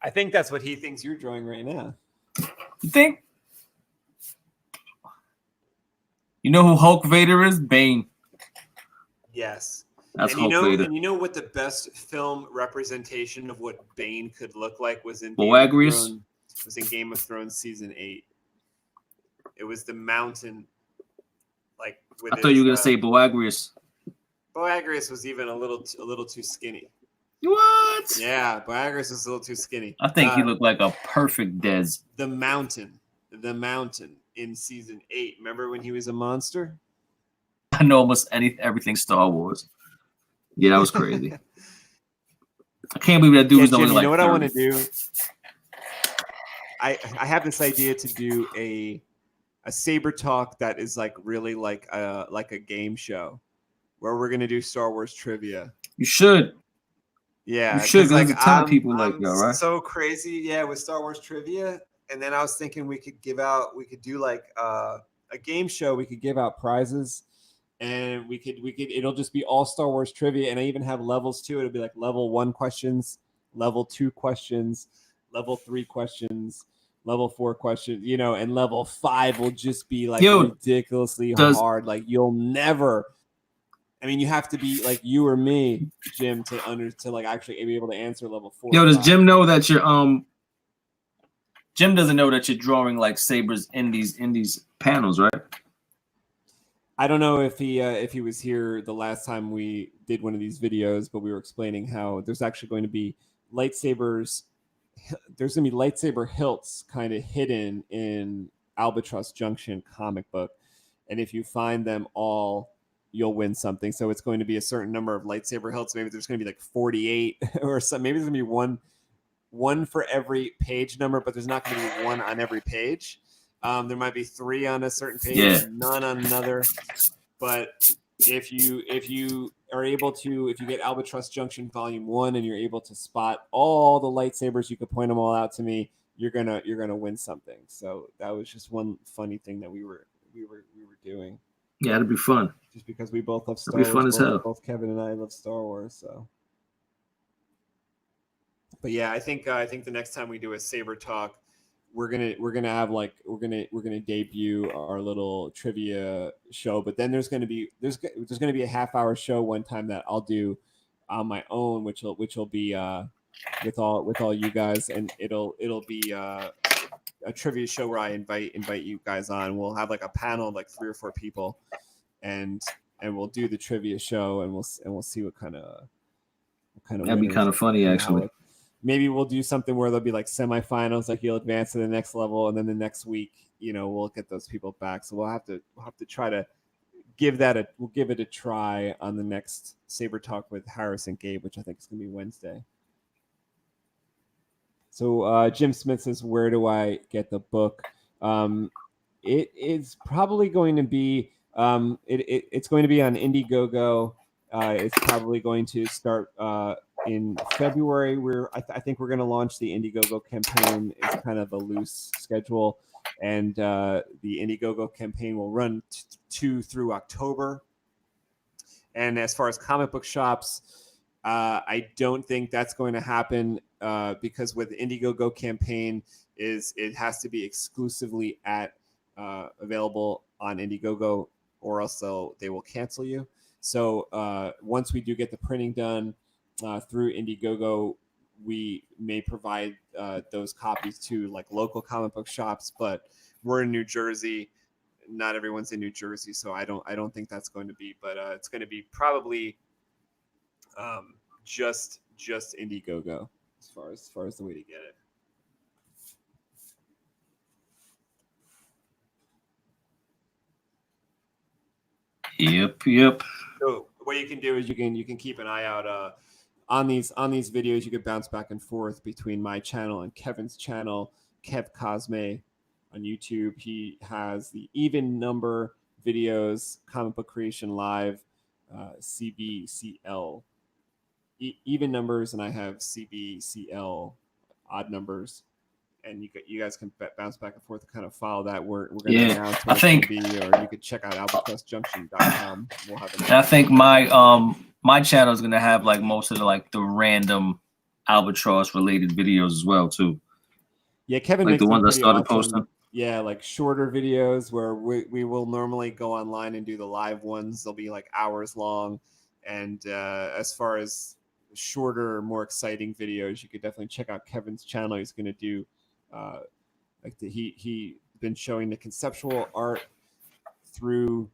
I think that's what he thinks you're drawing right now. You think? You know who Hulk Vader is? Bane. Yes. That's and Hulk Vader. And you know what the best film representation of what Bane could look like was in Boagrius? Was in Game of Thrones season 8. It was the mountain, like with I thought you were gonna say Boagrius. Boagrius was even a little too skinny. What? Yeah, Boagrius was a little too skinny. I think he looked like a perfect Dez. The mountain in season 8. Remember when he was a monster? I know almost everything Star Wars. Yeah, that was crazy. I can't believe that dude was only Jim, like. You know what 30. I want to do? I have this idea to do a Saber Talk that is like really like a game show where we're gonna do Star Wars trivia. You should. Yeah, You should, because because like there's a ton of people like I'm that, right? so crazy, yeah, with Star Wars trivia. And then I was thinking we could do like a game show. We could give out prizes, and we could it'll just be all Star Wars trivia. And I even have levels too. It'll be like level 1 questions, level 2 questions, level 3 questions, level 4 questions, you know, and level 5 will just be like ridiculously hard. Like you'll never. I mean, you have to be like you or me, Jim, to like actually be able to answer level 4. Yo, does Jim know that you're Jim doesn't know that you're drawing like sabers in these panels, right? I don't know if he was here the last time we did one of these videos, but we were explaining how there's actually going to be lightsabers. There's going to be lightsaber hilts kind of hidden in Albatross Junction comic book, and if you find them all, you'll win something. So it's going to be a certain number of lightsaber hilts. Maybe there's going to be like 48 or something. Maybe there's going to be one for every page number, but there's not going to be one on every page. There might be 3 on a certain page, none on another. But if you are able to, if you get Albatross Junction Volume 1 and you're able to spot all the lightsabers, you could point them all out to me. You're gonna win something. So that was just one funny thing that we were doing. Yeah, it'd be fun. Just because we both love Star Wars. It'd be fun as hell. Both Kevin and I love Star Wars, so. But yeah, I think the next time we do a Saber Talk, we're gonna have like we're gonna debut our little trivia show. But then there's gonna be a half-hour show one time that I'll do on my own, which will be with all you guys, and it'll be a trivia show where I invite you guys on. We'll have like a panel of like 3 or 4 people, and we'll do the trivia show, and we'll see what kind of that'd be kind of funny actually. Maybe we'll do something where there'll be like semifinals, like you'll advance to the next level, and then the next week, you know, we'll get those people back. So we'll have to try to give it a try on the next Saber Talk with Harris and Gabe, which I think is gonna be Wednesday. So Jim Smith says, where do I get the book? It is probably going to be it's going to be on Indiegogo. It's probably going to start in February. I think we're going to launch the Indiegogo campaign. It's kind of a loose schedule, and the Indiegogo campaign will run through October. And as far as comic book shops, I don't think that's going to happen because with the Indiegogo campaign it has to be exclusively available on Indiegogo, or else they will cancel you. So once we do get the printing done through Indiegogo, we may provide those copies to like local comic book shops. But we're in New Jersey. Not everyone's in New Jersey, so I don't think that's going to be. But it's going to be probably just Indiegogo as far as the way to get it. Yep. So what you can do is you can keep an eye out on these videos. You can bounce back and forth between my channel and Kevin's channel, Kev Cosme on YouTube. He has the even number videos, Comic Book Creation Live, CBCL even numbers, and I have CBCL odd numbers. And you guys can bounce back and forth and kind of follow that. We're going to announce what it's going to be, or you could check out albatrossjunction.com. We'll have it. I think my channel is going to have like most of the random Albatross related videos as well too. Yeah, Kevin like makes the ones I started posting. Yeah, like shorter videos where we will normally go online and do the live ones. They'll be like hours long, and as far as shorter, more exciting videos, you could definitely check out Kevin's channel. He's going to do. He been showing the conceptual art through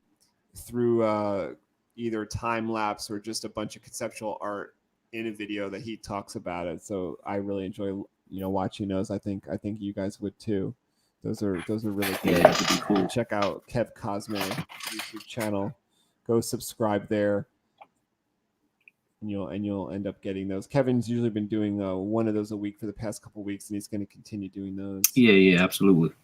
either time lapse or just a bunch of conceptual art in a video that he talks about it. So I really enjoy watching those. I think you guys would too. Those are really good. Yeah, that'd be cool. Check out Kev Cosme YouTube channel. Go subscribe there. And you'll end up getting those. Kevin's usually been doing one of those a week for the past couple of weeks, and he's going to continue doing those. Yeah, absolutely.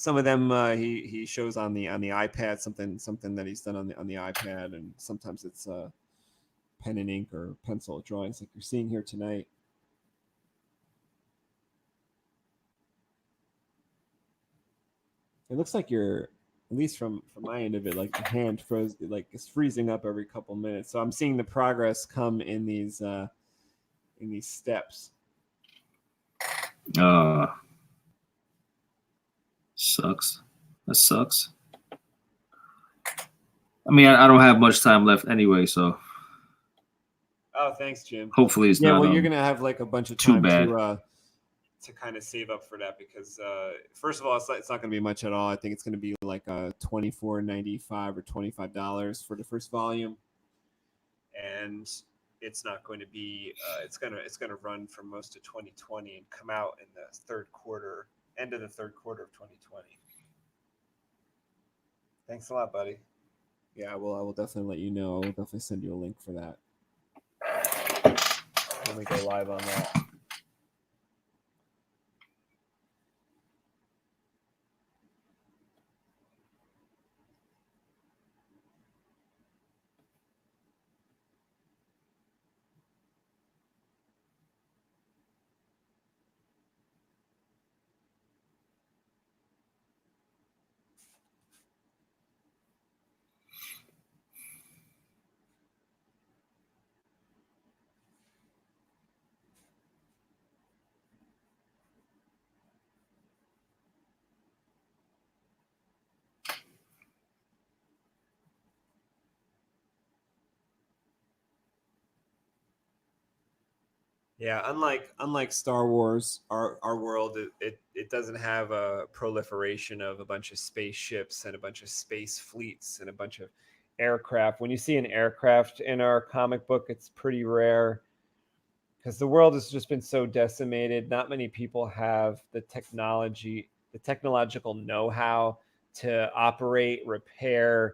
some of them he shows on the iPad, something that he's done on the iPad, and sometimes it's pen and ink or pencil drawings like you're seeing here tonight. It looks like you're, at least from my end of it, like the hand froze, like it's freezing up every couple minutes. So I'm seeing the progress come in these steps. Sucks. That sucks. I mean, I don't have much time left anyway, so. Oh, thanks, Jim. Hopefully it's not. Yeah, well, you're gonna have like a bunch of too time bad. To kind of save up for that, because first of all, it's not going to be much at all. I think it's going to be like $24.95 or $25 for the first volume, and it's not going to be. It's gonna run for most of 2020 and come out in the end of the third quarter of 2020. Thanks a lot, buddy. Yeah, well, I will definitely let you know. I will definitely send you a link for that. Let me go live on that. Yeah, unlike Star Wars, our world it doesn't have a proliferation of a bunch of spaceships and a bunch of space fleets and a bunch of aircraft. When you see an aircraft in our comic book, it's pretty rare because the world has just been so decimated. Not many people have the technological know-how to operate, repair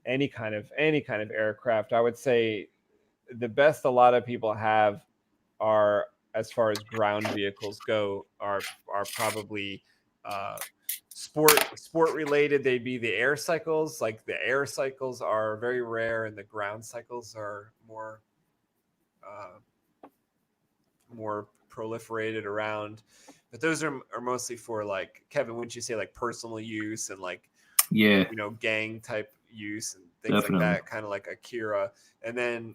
any kind of aircraft. I would say the best a lot of people have are, as far as ground vehicles go, are probably sport related. They'd be the air cycles. Like the air cycles are very rare, and the ground cycles are more proliferated around. But those are mostly for, like, Kevin, wouldn't you say, like personal use and like, yeah, gang type use and things definitely. like that, kind of like Akira. And then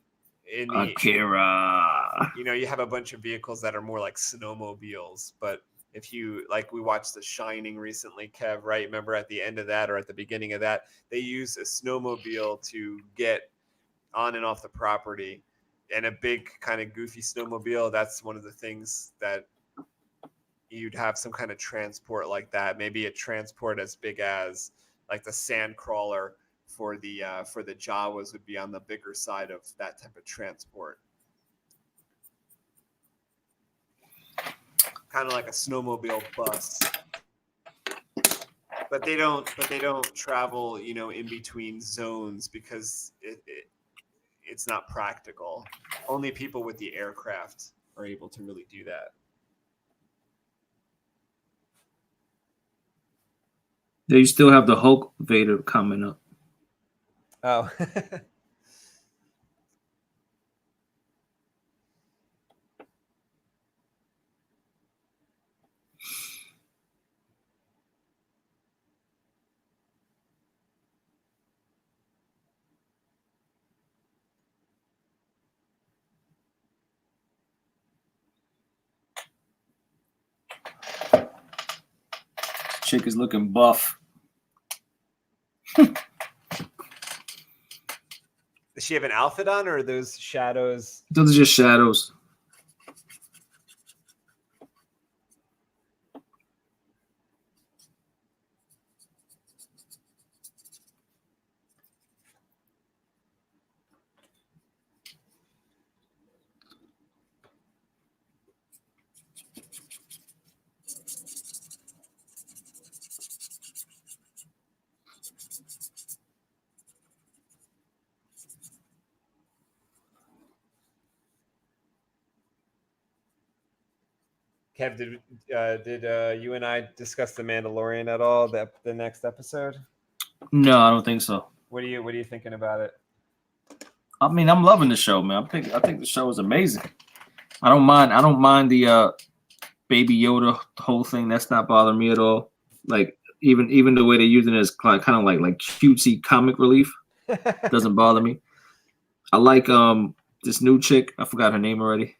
Akira, you have a bunch of vehicles that are more like snowmobiles. But if you, like, we watched The Shining recently, Kev, right? Remember at the end of that or at the beginning of that, they use a snowmobile to get on and off the property, and a big kind of goofy snowmobile. That's one of the things that you'd have some kind of transport like that. Maybe a transport as big as like the sand crawler for the Jawas would be on the bigger side of that type of transport. Kind of like a snowmobile bus. But they don't travel, in between zones because it's not practical. Only people with the aircraft are able to really do that. They still have the Hulk Vader coming up. Oh. Chick is looking buff. Does she have an outfit on, or are those shadows? Those are just shadows. Kev, did you and I discuss the Mandalorian at all? The next episode? No, I don't think so. What are you thinking about it? I mean, I'm loving the show, man. I think the show is amazing. I don't mind the Baby Yoda whole thing. That's not bothering me at all. Like even the way they're using it as kind of like cutesy comic relief doesn't bother me. I like this new chick. I forgot her name already.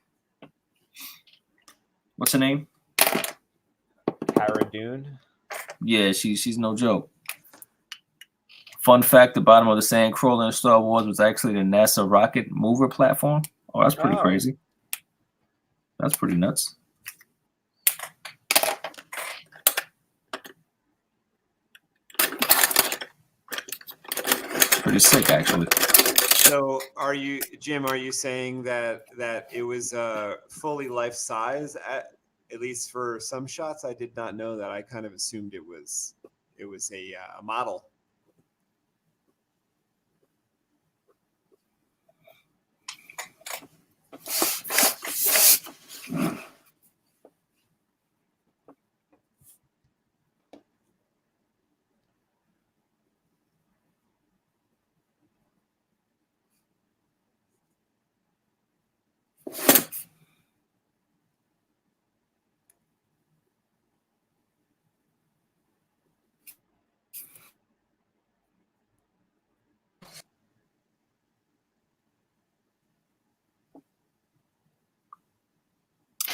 What's her name? Cara Dune. Yeah, she's no joke. Fun fact: the bottom of the Sandcrawler in Star Wars was actually the NASA rocket mover platform. Oh, that's pretty crazy. That's pretty nuts. Pretty sick, actually. So, Jim? Are you saying that it was fully life size at least for some shots? I did not know that. I kind of assumed it was a model.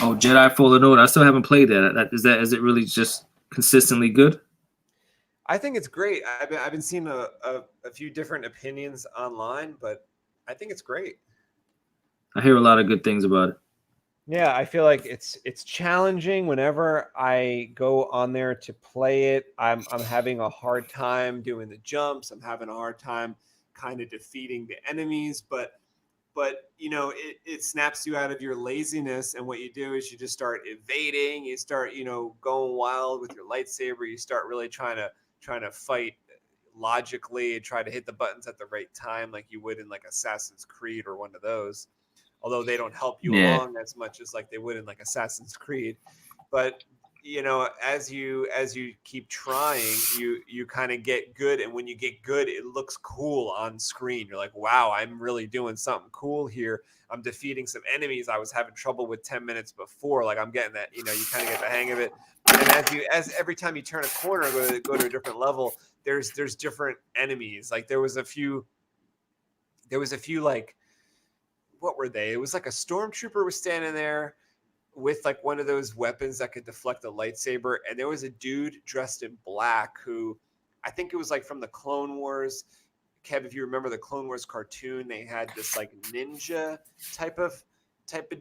Oh, Jedi Fallen Order. I still haven't played that. Is it really just consistently good? I think it's great. I've been seeing a few different opinions online, but I think it's great. I hear a lot of good things about it. Yeah, I feel like it's challenging whenever I go on there to play it. I'm having a hard time doing the jumps. I'm having a hard time kind of defeating the enemies, but you know, it snaps you out of your laziness, and what you do is you just start evading. You start, you know, going wild with your lightsaber. You start really trying to fight logically and try to hit the buttons at the right time, like you would in like Assassin's Creed or one of those. Although they don't help you along as much as like they would in like Assassin's Creed. But you know, as you keep trying, you kind of get good, and when you get good, it looks cool on screen. You're like, wow, I'm really doing something cool here. I'm defeating some enemies I was having trouble with 10 minutes before. Like I'm getting that, you know, you kind of get the hang of it. And as every time you turn a corner, go to a different level, there's different enemies. Like there was a few like, what were they? It was like a stormtrooper was standing there with like one of those weapons that could deflect a lightsaber, and there was a dude dressed in black who I think it was like from the Clone Wars. Kev, if you remember the Clone Wars cartoon, they had this like ninja type of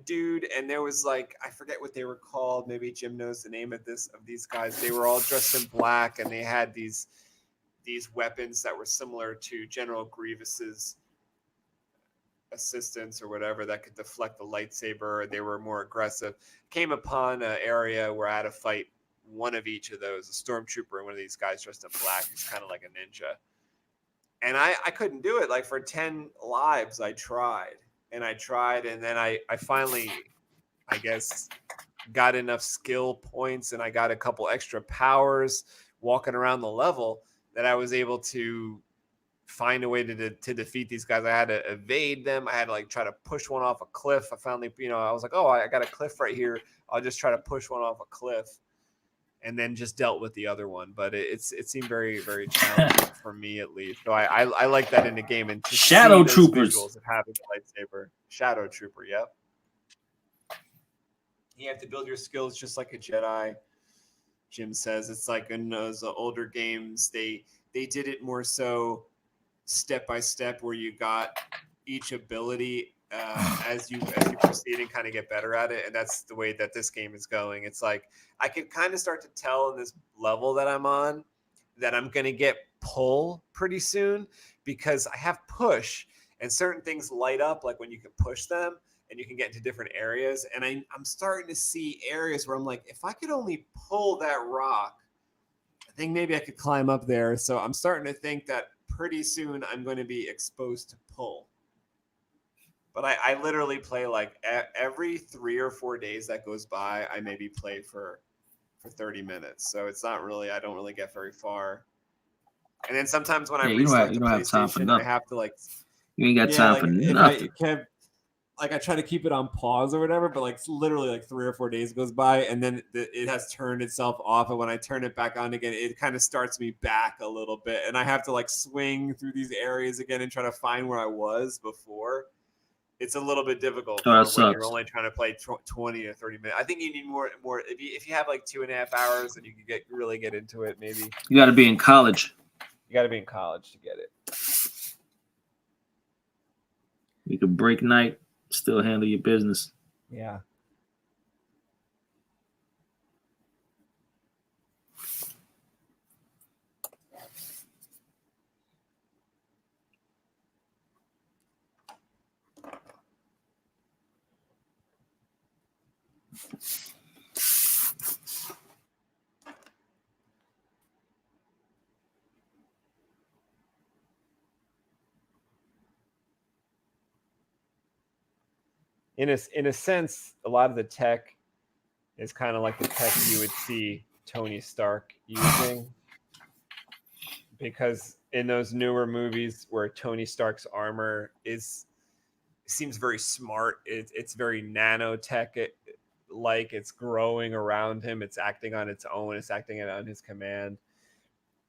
dude, and there was like, I forget what they were called. Maybe Jim knows the name of these guys. They were all dressed in black, and they had these weapons that were similar to General Grievous's assistants or whatever that could deflect the lightsaber. They were more aggressive. Came upon an area where I had to fight one of each of those, a stormtrooper and one of these guys dressed in black who's kind of like a ninja. And I couldn't do it. Like for 10 lives, I tried, and then I finally, I guess, got enough skill points, and I got a couple extra powers walking around the level that I was able to find a way to defeat these guys. I had to evade them. I had to like try to push one off a cliff. I finally, you know, I was like, oh, I got a cliff right here. I'll just try to push one off a cliff, and then just dealt with the other one. But it seemed very, very challenging for me, at least. So I like that in the game. And to Shadow see Troopers visuals of having a lightsaber. Shadow Trooper, yep. You have to build your skills just like a Jedi. Jim says it's like in those older games, they did it more so step by step, where you got each ability as you proceed and kind of get better at it. And that's the way that this game is going. It's like I can kind of start to tell in this level that I'm on that I'm going to get pull pretty soon, because I have push, and certain things light up like when you can push them and you can get into different areas. And I'm starting to see areas where I'm like, if I could only pull that rock, I think maybe I could climb up there. So I'm starting to think that pretty soon I'm going to be exposed to pull. But I literally play like every 3 or 4 days that goes by, I maybe play for 30 minutes. So it's not really, I don't really get very far. And then sometimes when I Yeah, restart you the don't have time for PlayStation, I nothing. have to like, You ain't got yeah, time like for if nothing. I can, like I try to keep it on pause or whatever, but like literally like 3 or 4 days goes by and then it has turned itself off. And when I turn it back on again, it kind of starts me back a little bit. And I have to like swing through these areas again and try to find where I was before. It's a little bit difficult Oh, that for when you're sucks. only trying to play 20 or 30 minutes. I think you need more. If you have like 2.5 hours, then you can really get into it. Maybe You got to be in college. you got to be in college to get it. You can break night, still handle your business. Yeah. In a sense, a lot of the tech is kind of like the tech you would see Tony Stark using, because in those newer movies where Tony Stark's armor seems very smart, it's very nanotech, like it's growing around him, it's acting on its own, it's acting on his command.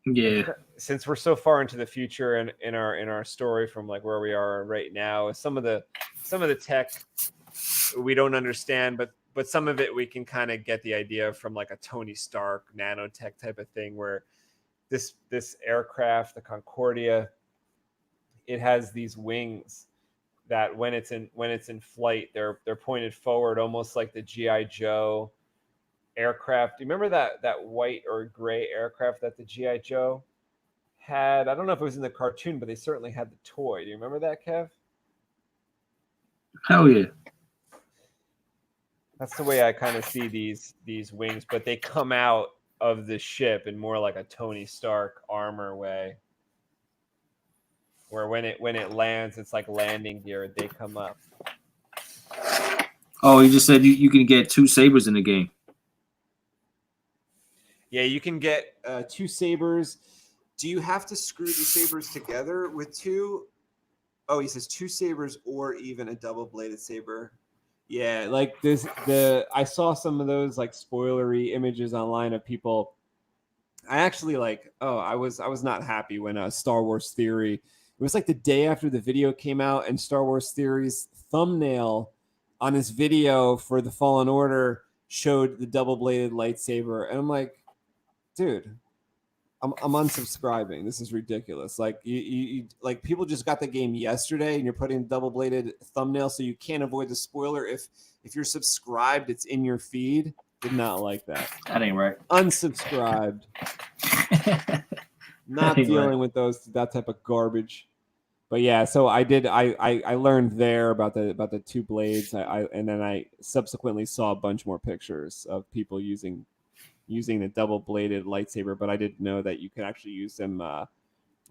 Yeah. Since we're so far into the future and in our story from like where we are right now, some of the tech we don't understand, but some of it we can kind of get the idea from like a Tony Stark nanotech type of thing, where this aircraft, the Concordia, it has these wings that when it's in flight, they're pointed forward, almost like the GI Joe aircraft. Do you remember that white or gray aircraft that the GI Joe had? I don't know if it was in the cartoon, but they certainly had the toy. Do you remember that, Kev? Hell yeah. That's the way I kind of see these wings, but they come out of the ship in more like a Tony Stark armor way, where when it lands, it's like landing gear. They come up. Oh, you just said you can get 2 sabers in the game. Yeah, you can get 2 sabers. Do you have to screw the sabers together with 2? Oh, he says 2 sabers or even a double-bladed saber. Yeah, like I saw some of those like spoilery images online of people. I actually I was not happy when Star Wars Theory. It was like the day after the video came out, and Star Wars Theory's thumbnail on his video for the Fallen Order showed the double-bladed lightsaber, and I'm like, dude, I'm unsubscribing. This is ridiculous. Like you like people just got the game yesterday, and you're putting double-bladed thumbnail so you can't avoid the spoiler. If you're subscribed, it's in your feed. Did not like that. That ain't right. Unsubscribed. Not dealing with that type of garbage. But yeah, so I did. I learned there about the 2 blades. And then I subsequently saw a bunch more pictures of people using the double-bladed lightsaber, but I didn't know that you could actually use them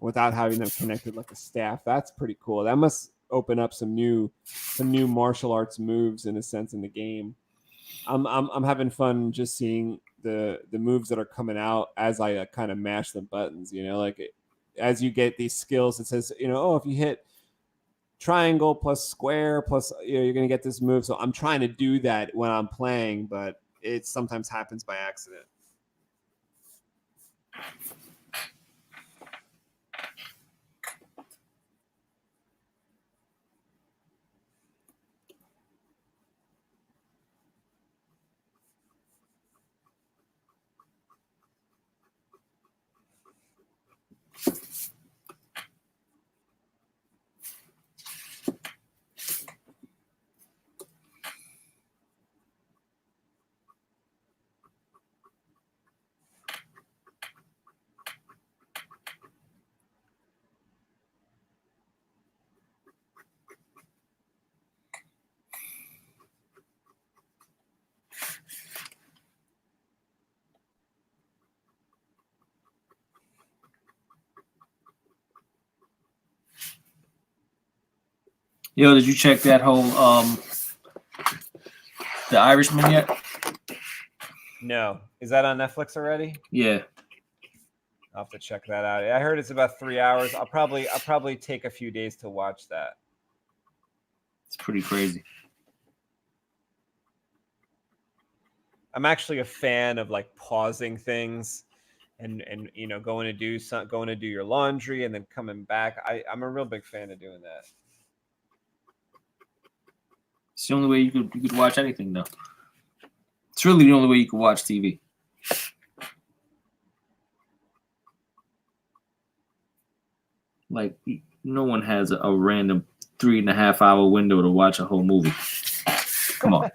without having them connected like a staff. That's pretty cool. That must open up some new martial arts moves in a sense in the game. I'm having fun just seeing the moves that are coming out as I kind of mash the buttons. As you get these skills, it says oh, if you hit triangle plus square plus you're gonna get this move. So I'm trying to do that when I'm playing, but it sometimes happens by accident. Yo, did you check that whole The Irishman yet? No, is that on Netflix already? Yeah. I'll have to check that out. I heard it's about 3 hours. I'll probably take a few days to watch that. It's pretty crazy. I'm actually a fan of like pausing things and you know going to do your laundry and then coming back. I'm a real big fan of doing that. It's the only way you could watch anything, though. It's really the only way you can watch TV. Like, no one has a random 3.5 hour window to watch a whole movie. Come on.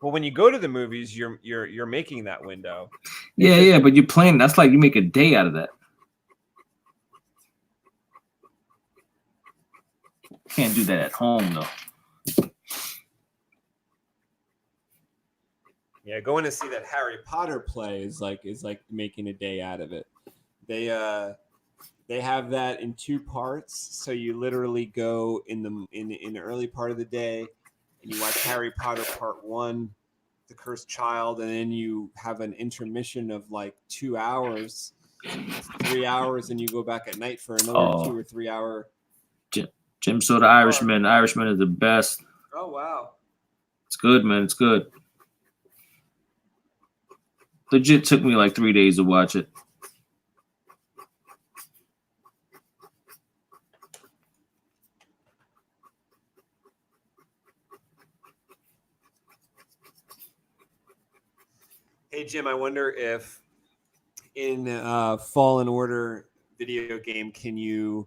Well, when you go to the movies, you're making that window. Yeah, but you're playing. That's like you make a day out of that. Can't do that at home, though. Yeah, going to see that Harry Potter play is like making a day out of it. They have that in 2 parts, so you literally go in the early part of the day and you watch Harry Potter Part 1, The Cursed Child, and then you have an intermission of like 2 hours, 3 hours, and you go back at night for another 2 or 3 hour. Jim saw The Irishman. Irishman is the best. Oh wow, it's good, man. It's good. Legit took me like 3 days to watch it. Hey Jim, I wonder if in Fallen Order video game can you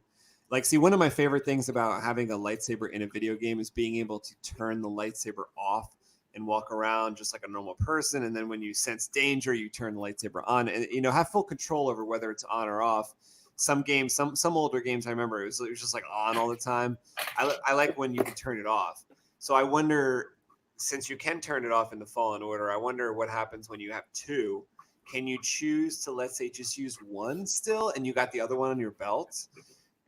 see, one of my favorite things about having a lightsaber in a video game is being able to turn the lightsaber off and walk around just like a normal person, and then when you sense danger you turn the lightsaber on and have full control over whether it's on or off. Some games, some older games, I remember it was just like on all the time. I like when you can turn it off. So I wonder, since you can turn it off in the Fallen Order, I wonder what happens when you have 2. Can you choose to, let's say, just use one still and you got the other one on your belt,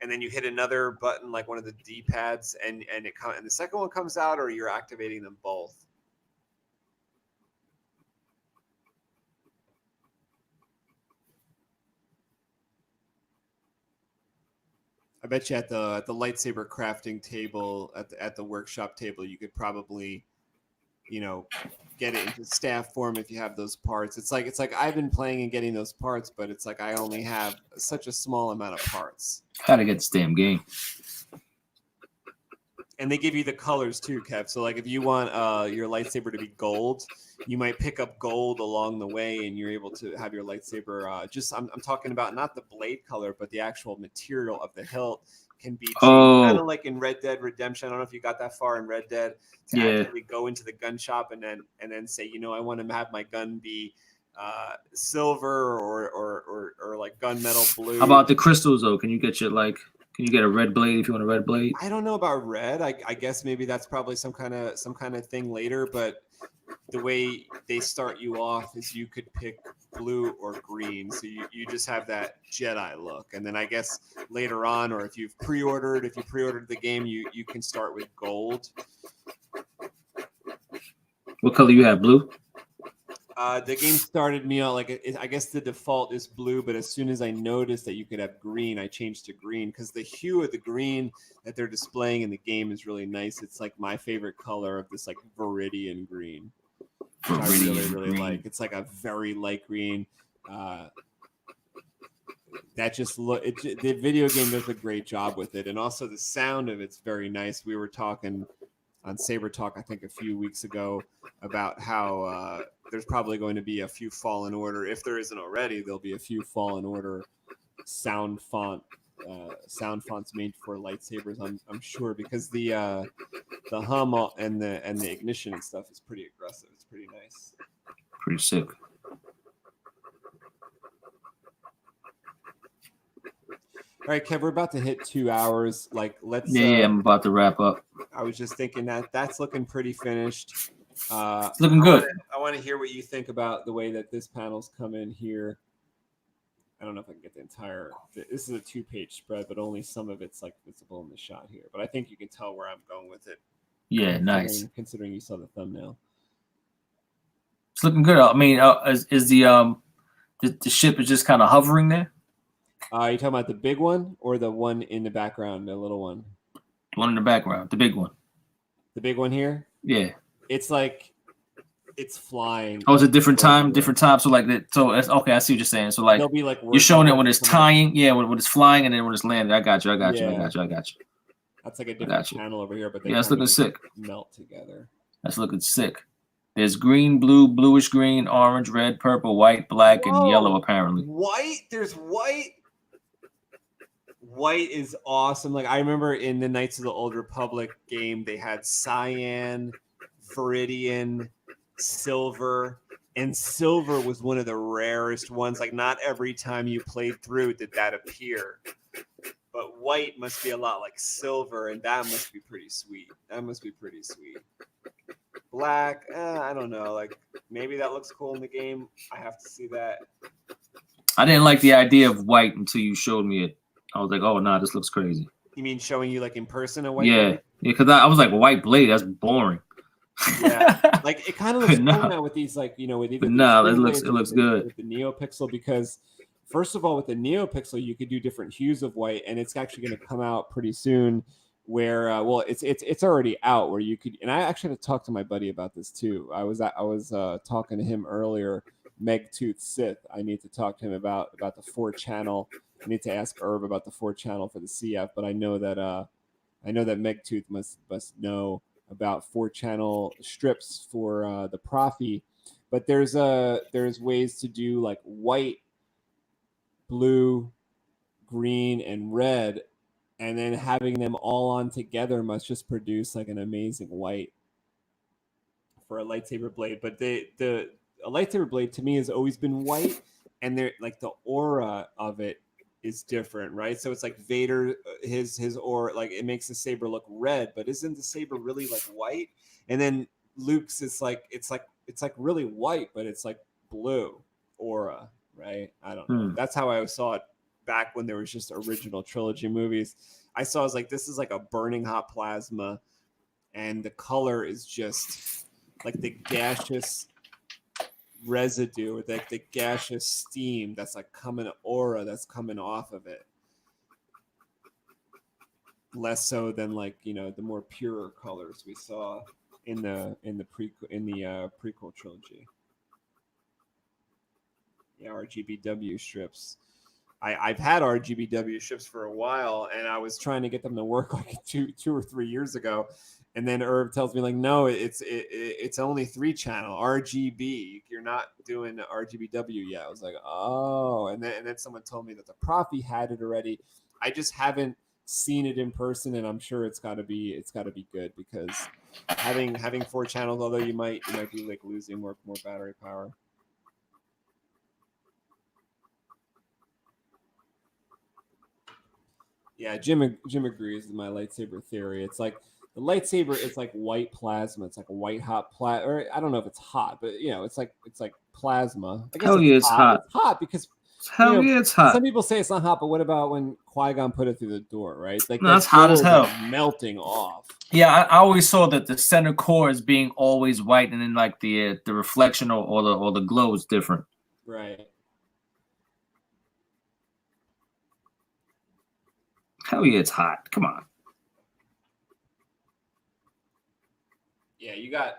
and then you hit another button like one of the D-pads and the second one comes out, or you're activating them both? I bet you at the lightsaber crafting table at the workshop table, you could probably, get it into staff form if you have those parts. It's like I've been playing and getting those parts, but it's like I only have such a small amount of parts. How to get this damn game? And they give you the colors too, Kev. So like if you want your lightsaber to be gold, you might pick up gold along the way, and you're able to have your lightsaber. I'm talking about not the blade color, but the actual material of the hilt can be changed, kind of like in Red Dead Redemption. I don't know if you got that far in Red Dead to actually go into the gun shop and then say, I want to have my gun be silver or like gunmetal blue. How about the crystals though? Can you get a red blade if you want a red blade? I don't know about red. I guess maybe that's probably some kind of thing later, but the way they start you off is you could pick blue or green, so you just have that Jedi look, and then I guess later on, or if you pre-ordered the game, you can start with gold. What color you have? Blue? The game started me out I guess the default is blue, but as soon as I noticed that you could have green, I changed to green because the hue of the green that they're displaying in the game is really nice. It's like my favorite color of this like Viridian green. Which I really like. It's like a very light green. That just the video game does a great job with it, and also the sound of it's very nice. We were talking on Saber Talk, I think a few weeks ago, about how there's probably going to be a few Fallen Order. If there isn't already, there'll be a few Fallen Order sound fonts made for lightsabers. I'm sure, because the hum and the ignition and stuff is pretty aggressive. It's pretty nice. Pretty sick. All right, Kev, we're about to hit 2 hours. Let's. Yeah, I'm about to wrap up. I was just thinking that's looking pretty finished. It's looking good. I want to hear what you think about the way that this panel's come in here. I don't know if I can get the entire. This is a 2-page spread, but only some of it's like visible in the shot here. But I think you can tell where I'm going with it. Yeah, nice. Considering you saw the thumbnail, it's looking good. I mean, is the ship is just kind of hovering there? you talking about the big one or the one in the background, the little one? The one in the background, the big one. The big one here. Yeah. It's like it's flying. Oh, it's a different time, different time. So like that. So it's okay. I see what you're saying. So like they'll be like you're showing it when it's tying, yeah, when it's flying, and then when it's landing. I got you. That's like a different channel over here, but they it's looking sick. Melt together. That's looking sick. There's green, blue, bluish green, orange, red, purple, white, black, and yellow. Apparently, white. There's white. White is awesome. Like I remember in the Knights of the Old Republic game, they had cyan, viridian, silver, and silver was one of the rarest ones. Like not every time you played through did that appear. But white must be a lot like silver, and that must be pretty sweet. Black, I don't know. Like maybe that looks cool in the game. I have to see that. I didn't like the idea of white until you showed me it. I was like, oh no, this looks crazy. You mean showing you like in person a white? Yeah, blade? yeah. Because I was like, white blade, that's boring. Yeah, like it kind of looks cool now with these, like with even. But it looks good with the NeoPixel, because first of all, with the NeoPixel, you could do different hues of white, and it's actually going to come out pretty soon. Where it's already out. Where you could, and I actually had to talk to my buddy about this too. I was talking to him earlier. Megtooth Sith. I need to talk to him about the 4-channel. I need to ask Herb about the 4-channel for the CF, but I know that Megtooth must know about 4-channel strips for the Profi. But there's ways to do like white, blue, green, and red, and then having them all on together must just produce like an amazing white for a lightsaber blade. But a lightsaber blade to me has always been white, and they're like the aura of it is different, right? So it's like Vader, his aura, like it makes the saber look red, but isn't the saber really like white? And then Luke's it's like really white, but it's like blue aura, right? I don't know. That's how I saw it back when there was just original trilogy movies. I saw it was like, this is like a burning hot plasma, and the color is just like the gaseous residue, like the gaseous steam that's like aura that's coming off of it, less so than like the more purer colors we saw in the prequel trilogy. Yeah, RGBW strips. I've had RGBW strips for a while, and I was trying to get them to work like two or 3 years ago. And then Herb tells me like, no, it's only 3-channel RGB. You're not doing RGBW yet. I was like, oh, and then someone told me that the Profi had it already. I just haven't seen it in person, and I'm sure it's got to be good, because having 4 channels, although you might be like losing more battery power. Yeah, Jim agrees with my lightsaber theory. It's like the lightsaber is like white plasma. It's like a white hot plasma. Or I don't know if it's hot, but it's like plasma. I guess it's hot. It's hot because it's hot. Some people say it's not hot, but what about when Qui-Gon put it through the door, right? Like no, that's hot as hell. Like melting off. Yeah, I always saw that the center core is being always white, and then like the reflection or the glow is different. Right. Hell yeah, it's hot. Come on. Yeah, you got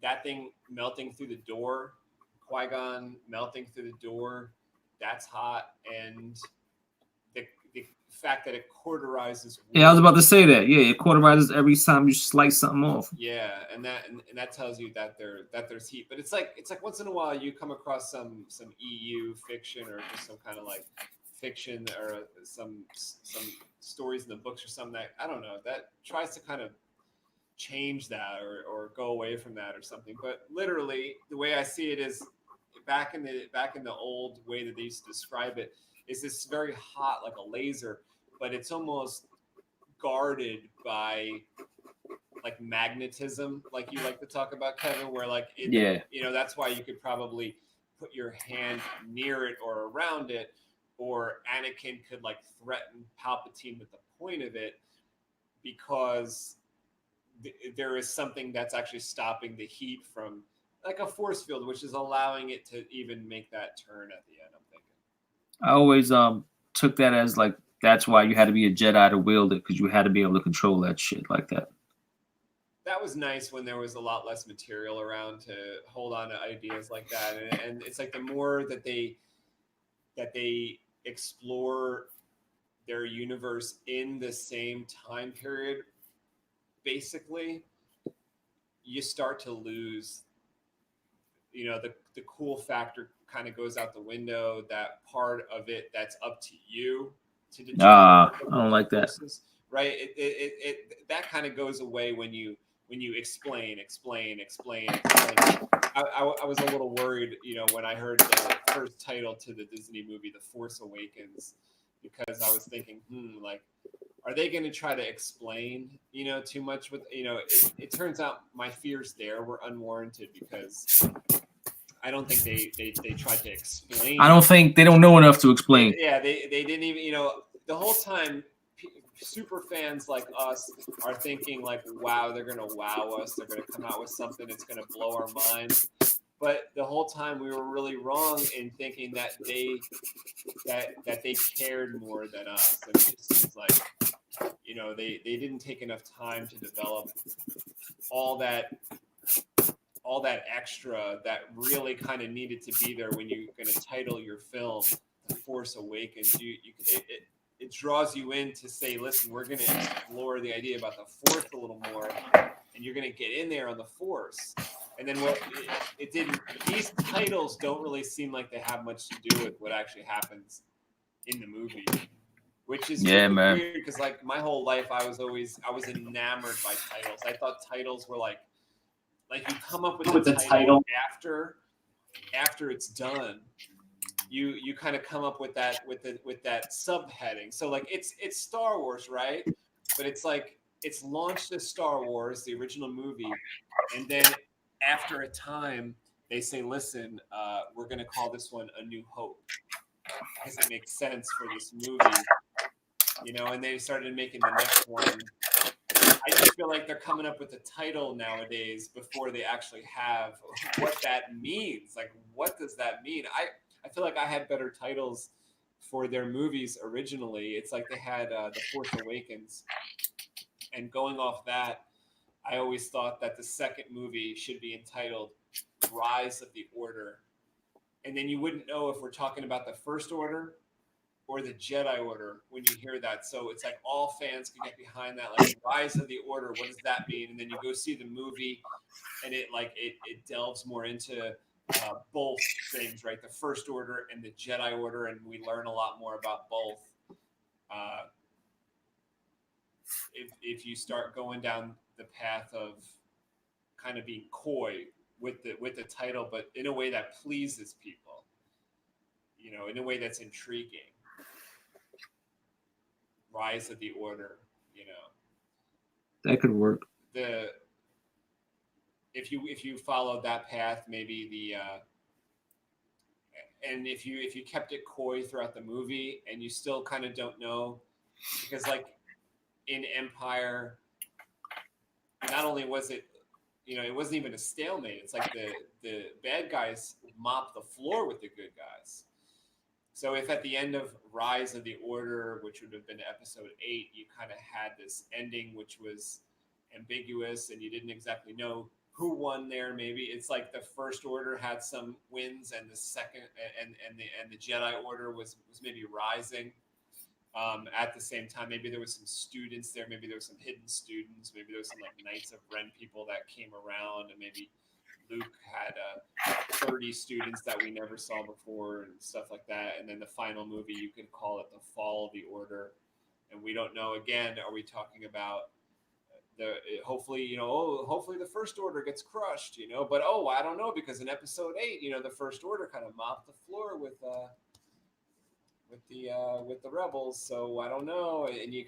that thing melting through the door, Qui-Gon melting through the door. That's hot, and the fact that it cauterizes. Yeah, I was about to say that. Yeah, it cauterizes every time you slice something off. Yeah, and that tells you that there's heat. But it's like once in a while you come across some EU fiction or just some kind of like fiction or some stories in the books or something that I don't know that tries to kind of change that or go away from that or something. But literally the way I see it is back in the old way that they used to describe it is this very hot like a laser, but it's almost guarded by like magnetism, like you like to talk about, Kevin, where like it, that's why you could probably put your hand near it or around it, or Anakin could like threaten Palpatine with the point of it, because there is something that's actually stopping the heat from, like a force field, which is allowing it to even make that turn at the end, I'm thinking. I always took that as like that's why you had to be a Jedi to wield it, because you had to be able to control that shit like that. That was nice when there was a lot less material around to hold on to ideas like that, and it's like the more that they explore their universe in the same time period, basically, you start to lose, the cool factor kind of goes out the window. That part of it that's up to you to determine. I don't like that. Right? That kind of goes away when you explain. I was a little worried, when I heard the first title to the Disney movie, The Force Awakens, because I was thinking, like, are they going to try to explain, too much with, it turns out my fears there were unwarranted, because I don't think they tried to explain. I don't think they don't know enough to explain. Yeah, they didn't even, the whole time super fans like us are thinking like, wow, they're going to wow us. They're going to come out with something that's going to blow our minds. But the whole time we were really wrong in thinking that they cared more than us. And it just seems like, they didn't take enough time to develop all that extra that really kind of needed to be there when you're going to title your film The Force Awakens. It draws you in to say, listen, we're going to explore the idea about the Force a little more, and you're going to get in there on the Force. And then it didn't. These titles don't really seem like they have much to do with what actually happens in the movie, which is really weird, because like my whole life I was enamored by titles. I thought titles were like you come up with the title after it's done. You kind of come up with that subheading. So like it's Star Wars, right? But it's like it's launched as Star Wars, the original movie, and then after a time they say, listen, we're going to call this one A New Hope because it makes sense for this movie, and they started making the next one. I just feel like they're coming up with a title nowadays before they actually have what that means. Like, what does that mean? I feel like I had better titles for their movies originally. It's like they had The Force Awakens. And going off that, I always thought that the second movie should be entitled Rise of the Order. And then you wouldn't know if we're talking about the First Order or the Jedi Order when you hear that. So it's like all fans can get behind that, like Rise of the Order, what does that mean? And then you go see the movie and it delves more into both things, right? The First Order and the Jedi Order, and we learn a lot more about both. If you start going down the path of kind of being coy with the title, but in a way that pleases people, in a way that's intriguing. Rise of the Order, that could work. If you followed that path, maybe and if you kept it coy throughout the movie and you still kind of don't know, because like in Empire, not only was it, it wasn't even a stalemate. It's like the bad guys mop the floor with the good guys. So if at the end of Rise of the Order, which would have been episode 8, you kind of had this ending which was ambiguous and you didn't exactly know who won there, maybe it's like the First Order had some wins and the second and the Jedi Order was maybe rising at the same time. Maybe there was some students there, maybe there was some hidden students, maybe there was some like Knights of Ren people that came around, and maybe Luke had 30 students that we never saw before and stuff like that. And then the final movie, you could call it The Fall of the Order. And we don't know, again, are we talking about hopefully the First Order gets crushed, but I don't know, because in episode 8, the First Order kind of mopped the floor with the rebels. So I don't know. And you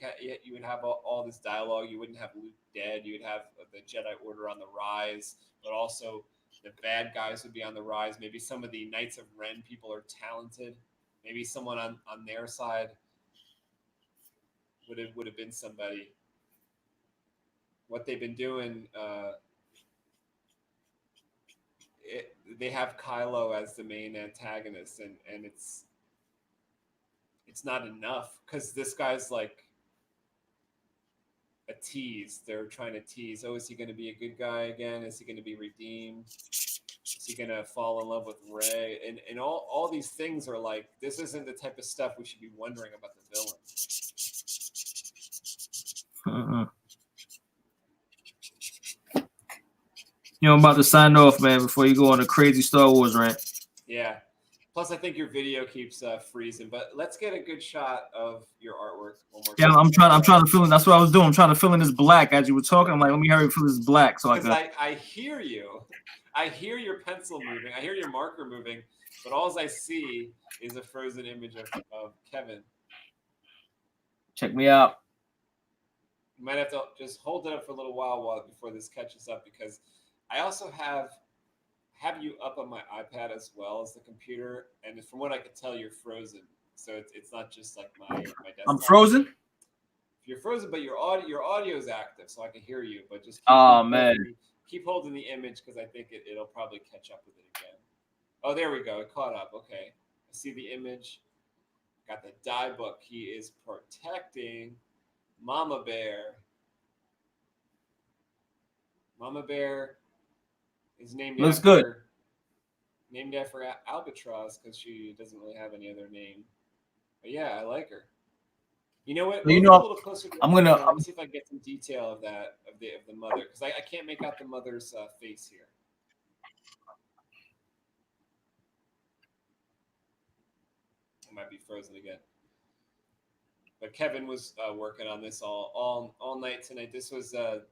would have all this dialogue. You wouldn't have Luke dead. You would have the Jedi Order on the rise, but also the bad guys would be on the rise. Maybe some of the Knights of Ren people are talented, maybe someone on their side would have been somebody. What they've been doing, they have Kylo as the main antagonist, and it's not enough because this guy's like a tease. They're trying to tease. Oh, is he going to be a good guy again? Is he going to be redeemed? Is he going to fall in love with Rey? And all these things are like, this isn't the type of stuff we should be wondering about the villain. You know, I'm about to sign off, man, before you go on a crazy Star Wars rant. Yeah. Plus, I think your video keeps freezing. But let's get a good shot of your artwork one more time. I'm trying to fill in. That's what I was doing. I'm trying to fill in this black as you were talking. I'm like, let me hurry fill this black so I hear you. I hear your pencil moving. I hear your marker moving. But all I see is a frozen image of Kevin. Check me out. You might have to just hold it up for a little while before this catches up, because I also have you up on my iPad as well as the computer, and from what I could tell, you're frozen. So it's not just like my desktop. I'm frozen. You're frozen, but your audio is active, so I can hear you. But just keep holding the image, because I think it'll probably catch up with it again. Oh, there we go. It caught up. Okay, I see the image. Got the die book. He is protecting Mama Bear. Mama Bear is named after Albatross, because she doesn't really have any other name. But yeah, I like her. You know what? You know, a little closer to let me see if I can get some detail of that of the mother, because I can't make out the mother's face here. It might be frozen again. But Kevin was working on this all night tonight. This is the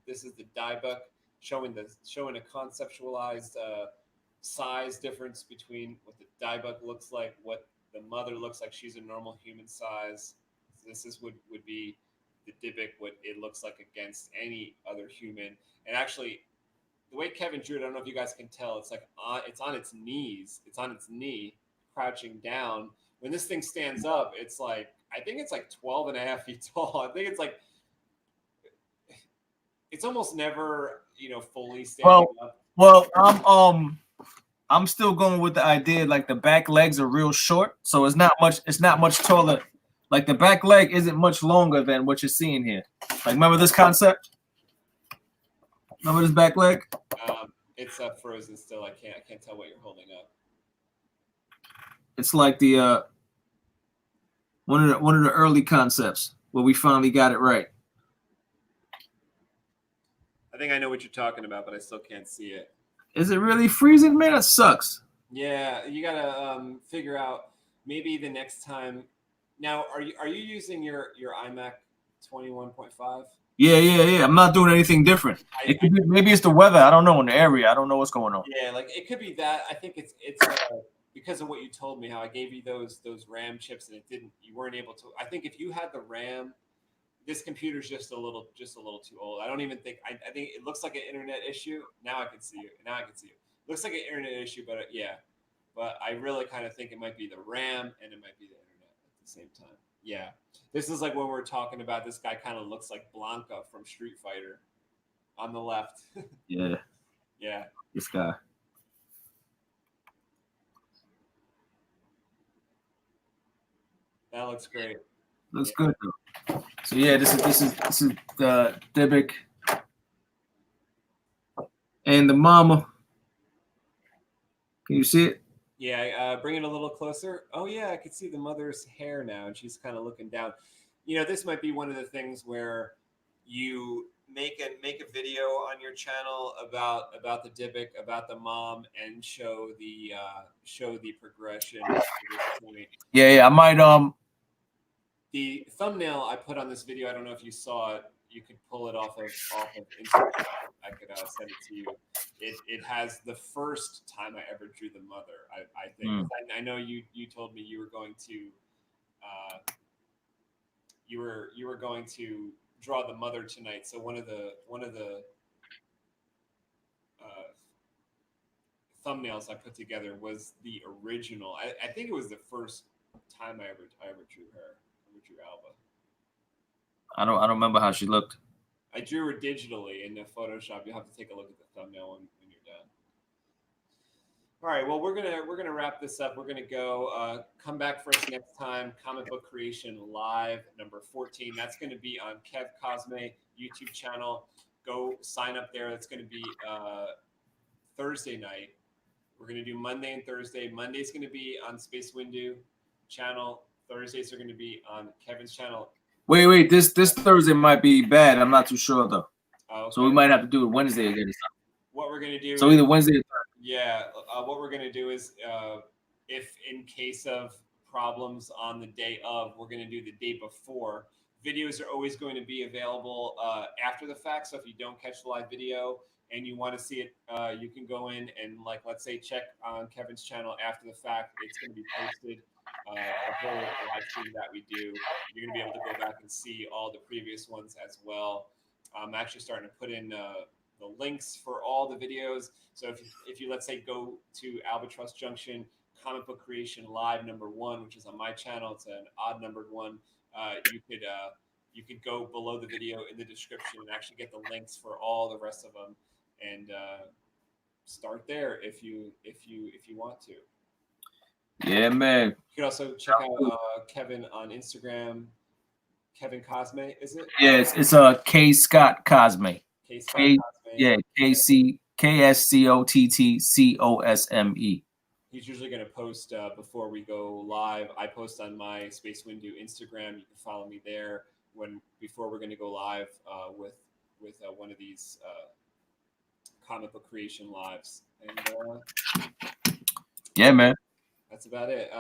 die book showing a conceptualized size difference between what the die book looks like, what the mother looks like. She's a normal human size. This would be the Dybbuk, what it looks like against any other human. And actually, the way Kevin drew it, I don't know if you guys can tell, it's like it's on its knees. It's on its knee, crouching down. When this thing stands up, it's like, I think it's like 12 and a half feet tall. I think it's like, it's almost never, fully standing up. Well, I'm still going with the idea, like the back legs are real short, so it's not much taller. Like the back leg isn't much longer than what you're seeing here. Like, remember this concept? Remember this back leg? It's frozen still. I can't tell what you're holding up. It's like the one of the early concepts where we finally got it right. I think I know what you're talking about, but I still can't see it. Is it really freezing, man? That sucks. Yeah, you gotta figure out maybe the next time. Now, are you using your iMac 21.5? Yeah. I'm not doing anything different. Maybe it's the weather. I don't know in the area. I don't know what's going on. Yeah, like it could be that. I think it's because of what you told me, how I gave you those RAM chips and you weren't able to. I think if you had the RAM, this computer's just a little too old. I don't even think. I think it looks like an internet issue. Now I can see you. Looks like an internet issue, but yeah. But I really kind of think it might be the RAM and it might be the internet at the same time. Yeah. This is like when we're talking about, this guy kind of looks like Blanca from Street Fighter on the left. Yeah. Yeah. This guy. That looks great. Looks good though. So yeah, this is the Dybbuk and the mama. Can you see it? Yeah, bring it a little closer. Oh yeah, I can see the mother's hair now, and she's kind of looking down. This might be one of the things where you make a video on your channel about the Dybbuk, about the mom, and show the progression to this point. Yeah. I might The thumbnail I put on this video, I don't know if you saw it. You could pull it off of Instagram. I could send it to you. It has the first time I ever drew the mother. I think I know you told me you were going to you were going to draw the mother tonight. So one of the thumbnails I put together was the original. I think it was the first time I ever drew her. I ever drew Alba. I don't remember how she looked. I drew her digitally in the Photoshop. You'll have to take a look at the thumbnail when you're done. All right. Well, we're gonna wrap this up. We're gonna go. Come back for us next time. Comic Book Creation Live number 14. That's going to be on Kev Cosme YouTube channel. Go sign up there. That's going to be Thursday night. We're going to do Monday and Thursday. Monday's going to be on Space Windu channel. Thursdays are going to be on Kevin's channel. Wait. This Thursday might be bad. I'm not too sure though. Oh, okay. So we might have to do it Wednesday again. What we're going to do. So either Wednesday or Thursday. Yeah. What we're going to do is, if in case of problems on the day of, we're going to do the day before. Videos are always going to be available after the fact. So if you don't catch the live video and you want to see it, you can go in and, like, let's say, check on Kevin's channel after the fact. It's going to be posted. The whole live stream that we do, you're going to be able to go back and see all the previous ones as well. I'm actually starting to put in the links for all the videos. So if you let's say go to Albatross Junction Comic Book Creation Live #1, which is on my channel, it's an odd numbered one. You could go below the video in the description and actually get the links for all the rest of them, and start there if you want to. Yeah, man. You can also check out Kevin on Instagram. Kevin Cosme, is it? Yeah, it's K Scott Cosme. K Scott Cosme. Yeah, KSCOTTCOSME. He's usually going to post before we go live. I post on my Space Windu Instagram. You can follow me there before we're going to go live with one of these comic book creation lives. And yeah, man. That's about it.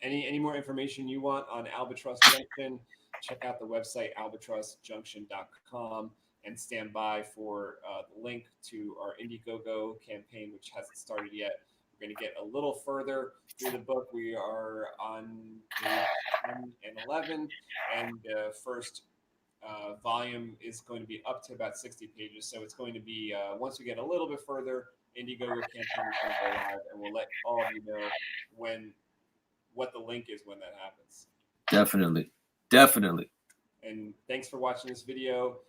Any more information you want on Albatross Junction, check out the website albatrossjunction.com and stand by for the link to our Indiegogo campaign, which hasn't started yet. We're going to get a little further through the book. We are on page 10 and 11, and the first volume is going to be up to about 60 pages. So it's going to be, once we get a little bit further, Indiegogo campaign is going to go live, and we'll let all of you know what the link is when that happens. Definitely. And thanks for watching this video.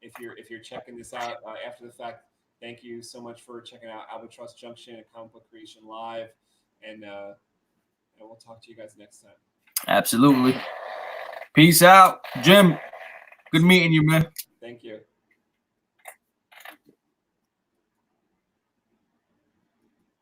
If you're checking this out after the fact, thank you so much for checking out Albatross Junction and Comic Book Creation Live, and we'll talk to you guys next time. Absolutely. Peace out, Jim. Good meeting you, man. Thank you.